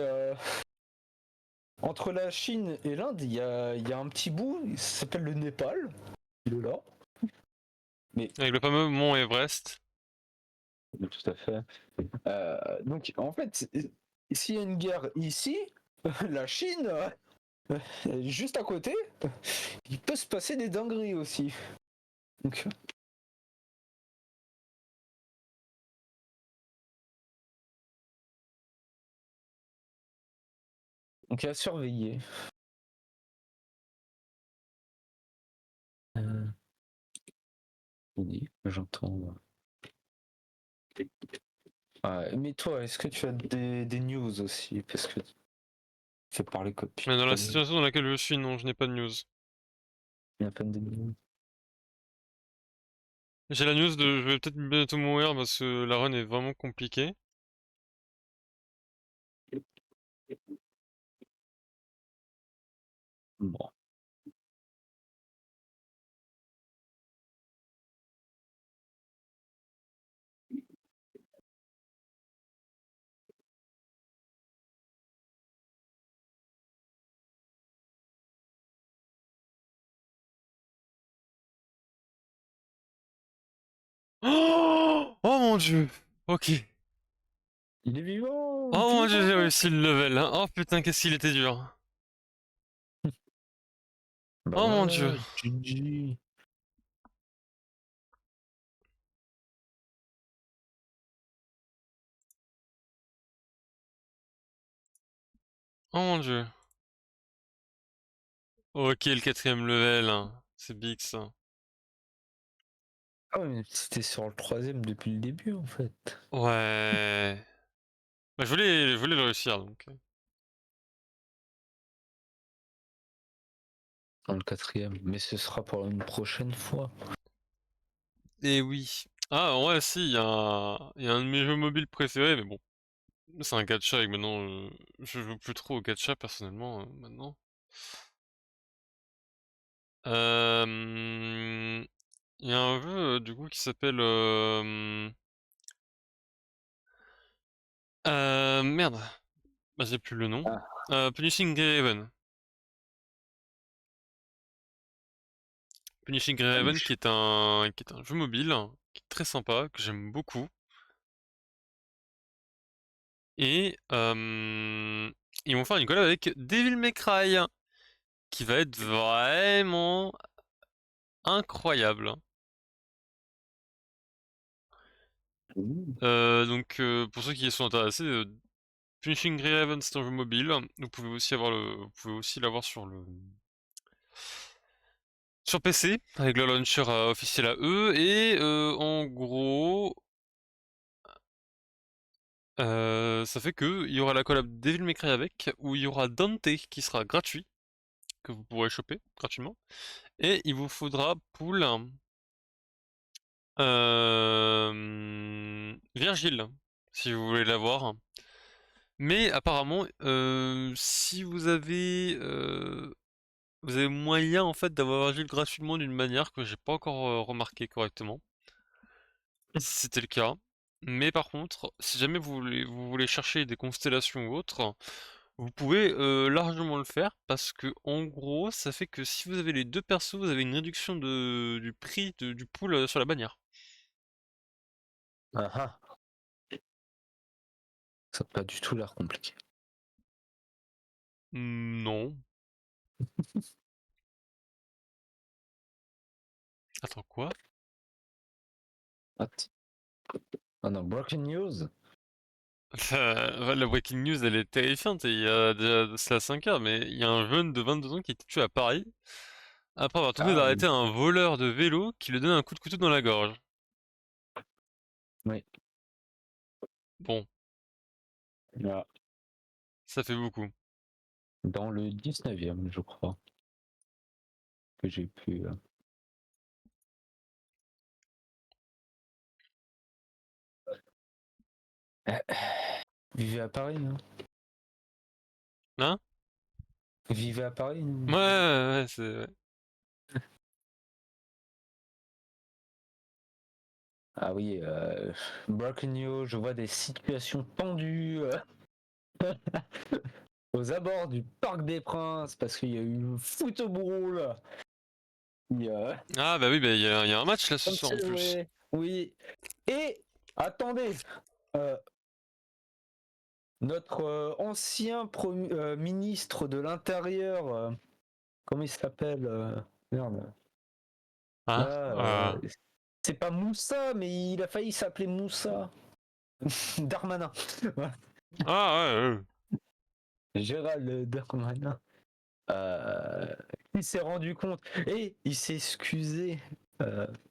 Speaker 2: entre la Chine et l'Inde, il y a un petit bout, il s'appelle le Népal, il est là. Mais
Speaker 1: Avec le fameux mont Everest.
Speaker 2: tout à fait. Donc en fait, s'il y a une guerre ici, la Chine, juste à côté, il peut se passer des dingueries aussi. Donc, à surveiller. Oui, j'entends. Mais toi, est-ce que tu as des news aussi? Parce que tu fais parler que depuis
Speaker 1: Mais dans
Speaker 2: tout
Speaker 1: la
Speaker 2: à l'heure.
Speaker 1: situation dans laquelle je suis, non, je n'ai pas de news.
Speaker 2: Il y a à peine des news.
Speaker 1: J'ai la news de je vais peut-être bientôt mourir parce que la run est vraiment compliquée.
Speaker 2: Bon.
Speaker 1: Oh, oh mon dieu. Ok.
Speaker 2: Il est vivant,
Speaker 1: Oh mon dieu, j'ai
Speaker 2: vivant.
Speaker 1: réussi le level. Hein. Oh putain, qu'est-ce qu'il était dur.
Speaker 2: Bah
Speaker 1: Oh mon dieu.
Speaker 2: ouais, GG.
Speaker 1: Oh mon dieu. Ok, le 4ème level. Hein. C'est big ça.
Speaker 2: Ah ouais, mais c'était sur le 3ème depuis le début en fait.
Speaker 1: Ouais. Bah, je voulais le réussir donc.
Speaker 2: Dans le 4ème, mais ce sera pour une prochaine fois.
Speaker 1: Et oui. Ah ouais, si, il y a un de mes jeux mobiles préférés, mais bon. C'est un gacha et que maintenant je joue plus trop au gacha personnellement maintenant. Il y a un jeu du coup qui s'appelle merde, bah, j'ai plus le nom.
Speaker 2: Ah,
Speaker 1: Punishing Graven. Punishing Graven qui est un jeu mobile qui est très sympa, que j'aime beaucoup. Et ils vont faire une collab avec Devil May Cry qui va être vraiment incroyable. Pour ceux qui y sont intéressés, Punishing Graven c'est un jeu mobile. Vous pouvez aussi vous pouvez aussi l'avoir sur PC avec le launcher officiel à eux. Et en gros, ça fait que il y aura la collab Devil May Cry avec, où il y aura Dante qui sera gratuit, que vous pourrez choper gratuitement. Et il vous faudra pull Virgile si vous voulez l'avoir. Mais apparemment, si vous avez moyen en fait d'avoir Virgile gratuitement d'une manière que j'ai pas encore remarqué correctement. Si c'était le cas. Mais par contre, si jamais vous voulez chercher des constellations ou autres, vous pouvez largement le faire parce que en gros, ça fait que si vous avez les deux persos, vous avez une réduction du prix du pool sur la bannière.
Speaker 2: ah ah. Ça n'a pas du tout l'air compliqué.
Speaker 1: Non. Attends, quoi?
Speaker 2: What? Ah non, breaking news.
Speaker 1: La breaking news, elle est terrifiante. Et il y a déjà de cela 5 heures, mais il y a un jeune de 22 ans qui a été tué à Paris après avoir tenté
Speaker 2: Ah oui,
Speaker 1: d'arrêter un voleur de vélo qui lui donne un coup de couteau dans la gorge.
Speaker 2: oui.
Speaker 1: Bon,
Speaker 2: Là,
Speaker 1: ça fait beaucoup.
Speaker 2: dans le 19ème, je crois, que j'ai pu. Vivez à Paris, hein.
Speaker 1: Hein?
Speaker 2: Vivez à Paris.
Speaker 1: Ouais,
Speaker 2: Hein.
Speaker 1: ouais, ouais.
Speaker 2: Ah oui, breaking news, je vois des situations tendues aux abords du Parc des Princes parce qu'il y a eu une football. Il y a...
Speaker 1: Ah bah oui, bah il y a un match là ce
Speaker 2: Comme
Speaker 1: soir en
Speaker 2: c'est
Speaker 1: plus.
Speaker 2: vrai. Oui. Et attendez, euh, notre ancien ministre de l'Intérieur, comment il s'appelle merde.
Speaker 1: Hein?
Speaker 2: Là, c'est pas Moussa, mais il a failli s'appeler Moussa. Darmanin.
Speaker 1: Ah ouais.
Speaker 2: Gérald Darmanin. Il s'est rendu compte et il s'est excusé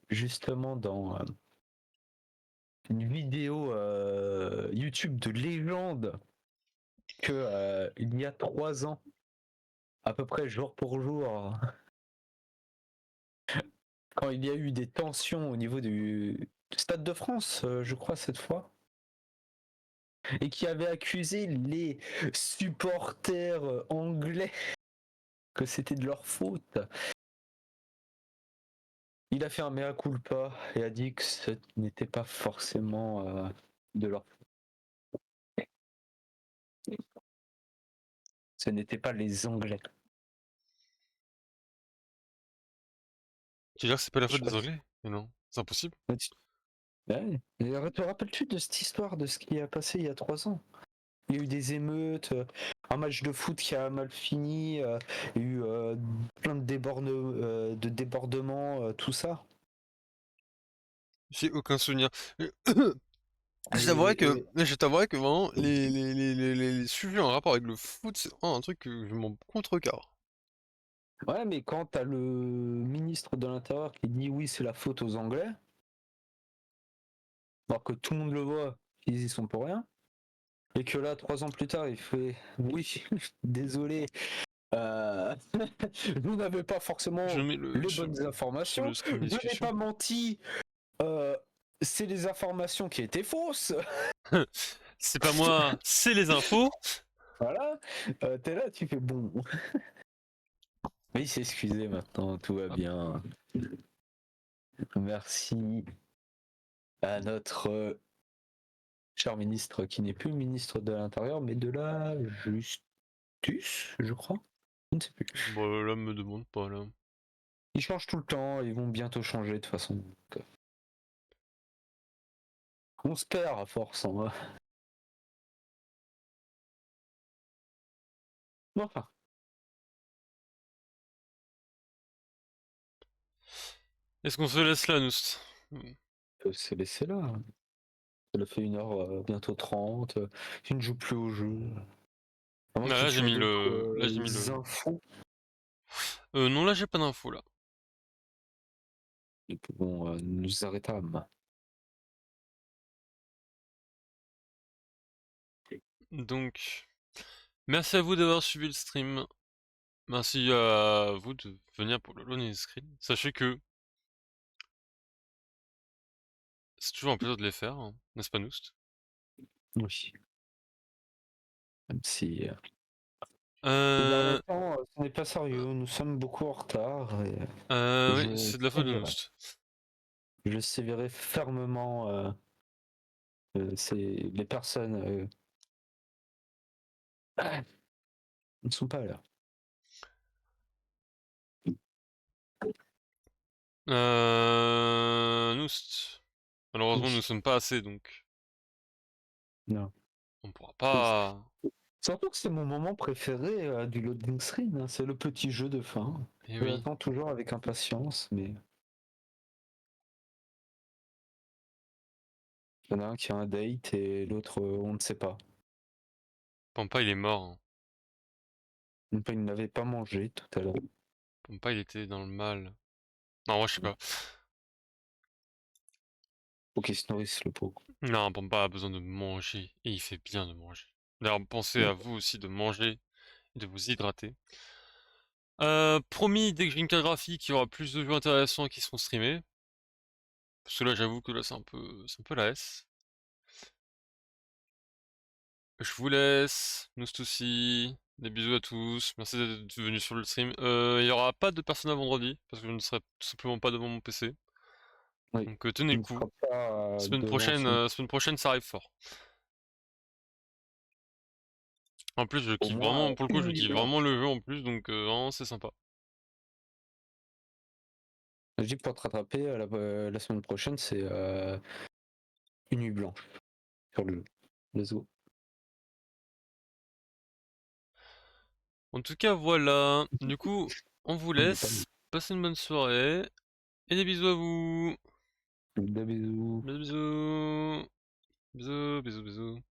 Speaker 2: justement dans une vidéo YouTube de légende que il y a 3 ans, à peu près jour pour jour, quand il y a eu des tensions au niveau du Stade de France, je crois cette fois, et qui avait accusé les supporters anglais que c'était de leur faute. Il a fait un mea culpa et a dit que ce n'était pas forcément de leur faute. Ce n'était pas les Anglais.
Speaker 1: Tu veux dire que c'est pas la
Speaker 2: Je
Speaker 1: faute
Speaker 2: sais
Speaker 1: des
Speaker 2: pas si-
Speaker 1: Anglais? Mais non, c'est impossible.
Speaker 2: Ouais. Et te rappelles-tu de cette histoire de ce qui a passé il y a 3 ans? Il y a eu des émeutes, un match de foot qui a mal fini, il y a eu plein de débordements, tout ça.
Speaker 1: J'ai aucun souvenir.
Speaker 2: Et
Speaker 1: Je t'avouerais que vraiment, les sujets en rapport avec le foot, c'est vraiment un truc que je m'en contrecarre.
Speaker 2: ouais, mais quand t'as le ministre de l'Intérieur qui dit oui, c'est la faute aux Anglais, alors que tout le monde le voit, ils y sont pour rien, et que là, 3 ans plus tard, il fait oui, désolé, euh, vous n'avez pas
Speaker 1: Je
Speaker 2: forcément
Speaker 1: mets le
Speaker 2: les
Speaker 1: sur,
Speaker 2: bonnes
Speaker 1: sur
Speaker 2: informations,
Speaker 1: le stream
Speaker 2: je n'ai
Speaker 1: discussion.
Speaker 2: pas menti, euh, c'est les informations qui étaient fausses.
Speaker 1: C'est pas moi, c'est les infos.
Speaker 2: Voilà, t'es là, tu fais bon. Mais il s'est excusé maintenant, tout va
Speaker 1: Ah,
Speaker 2: bien. Merci à notre cher ministre qui n'est plus ministre de l'Intérieur, mais de la Justice, je crois. Je ne sais plus.
Speaker 1: bon, là, me demande pas, là.
Speaker 2: Ils changent tout le temps, ils vont bientôt changer de toute façon. Donc, on se perd à force. Hein. Enfin,
Speaker 1: Est-ce qu'on se laisse là, Noust?
Speaker 2: on peut se laisser là. Ça fait 1 heure, bientôt 30. Tu ne joues plus au jeu. À moins
Speaker 1: Ah,
Speaker 2: que
Speaker 1: là, j'ai
Speaker 2: tu aies
Speaker 1: mis
Speaker 2: d'autres
Speaker 1: le... Là, j'ai mis le...
Speaker 2: infos.
Speaker 1: Non, là, j'ai pas d'infos, là.
Speaker 2: Nous pouvons nous arrêter à main.
Speaker 1: Donc, merci à vous d'avoir suivi le stream. Merci à vous de venir pour le loading screen. Sachez que c'est toujours un plaisir de les faire, hein, n'est-ce pas, Noust?
Speaker 2: Oui. Même si ces derniers
Speaker 1: Euh...
Speaker 2: temps, ce n'est pas sérieux. Nous sommes beaucoup en retard.
Speaker 1: Oui, c'est de la faute de
Speaker 2: Sévirai,
Speaker 1: Noust.
Speaker 2: je sévirai fermement les personnes ne sont pas là.
Speaker 1: Noust. Malheureusement, nous ne
Speaker 2: Oui.
Speaker 1: sommes pas assez, donc
Speaker 2: Non.
Speaker 1: on pourra pas...
Speaker 2: Surtout que c'est mon moment préféré du loading screen. Hein. C'est le petit jeu de fin.
Speaker 1: Eh
Speaker 2: Je
Speaker 1: oui.
Speaker 2: l'attends toujours avec impatience, mais il y en a un qui a un date et l'autre, on ne sait pas.
Speaker 1: Pampa, il est mort, hein.
Speaker 2: Il n'avait pas mangé tout à l'heure.
Speaker 1: Pampa, il était dans le mal. Non, moi, je sais pas.
Speaker 2: Faut qu'il se nourrisse le pauvre.
Speaker 1: Non, Pampa a besoin de manger, et il fait bien de manger. D'ailleurs, pensez à vous aussi de manger et de vous hydrater. Promis, dès que j'ai une carte graphique, il y aura plus de jeux intéressants qui seront streamés. Parce que là, j'avoue que là, c'est un peu la S. Je vous laisse, nous aussi. Des bisous à tous. Merci d'être venus sur le stream. Il y aura pas de Persona vendredi, parce que je ne serai tout simplement pas devant mon PC.
Speaker 2: Oui.
Speaker 1: Donc tenez
Speaker 2: Il
Speaker 1: le
Speaker 2: ne
Speaker 1: coup.
Speaker 2: sera pas devant son.
Speaker 1: Semaine prochaine, ça arrive fort. En plus, je
Speaker 2: Au
Speaker 1: kiffe
Speaker 2: moins
Speaker 1: vraiment, pour le coup,
Speaker 2: une
Speaker 1: je
Speaker 2: nuit
Speaker 1: kiffe vraiment
Speaker 2: blanche.
Speaker 1: le jeu en plus, donc vraiment, c'est sympa.
Speaker 2: Je dis pour te rattraper, la semaine prochaine, c'est une nuit blanche sur le jeu. Let's go.
Speaker 1: En tout cas, voilà. Du coup, on vous
Speaker 2: On n'est pas
Speaker 1: laisse. Passez une bonne soirée. Et des bisous à vous.
Speaker 2: Des bisous.
Speaker 1: Bisous, bisous. Bisous, bisous, bisous.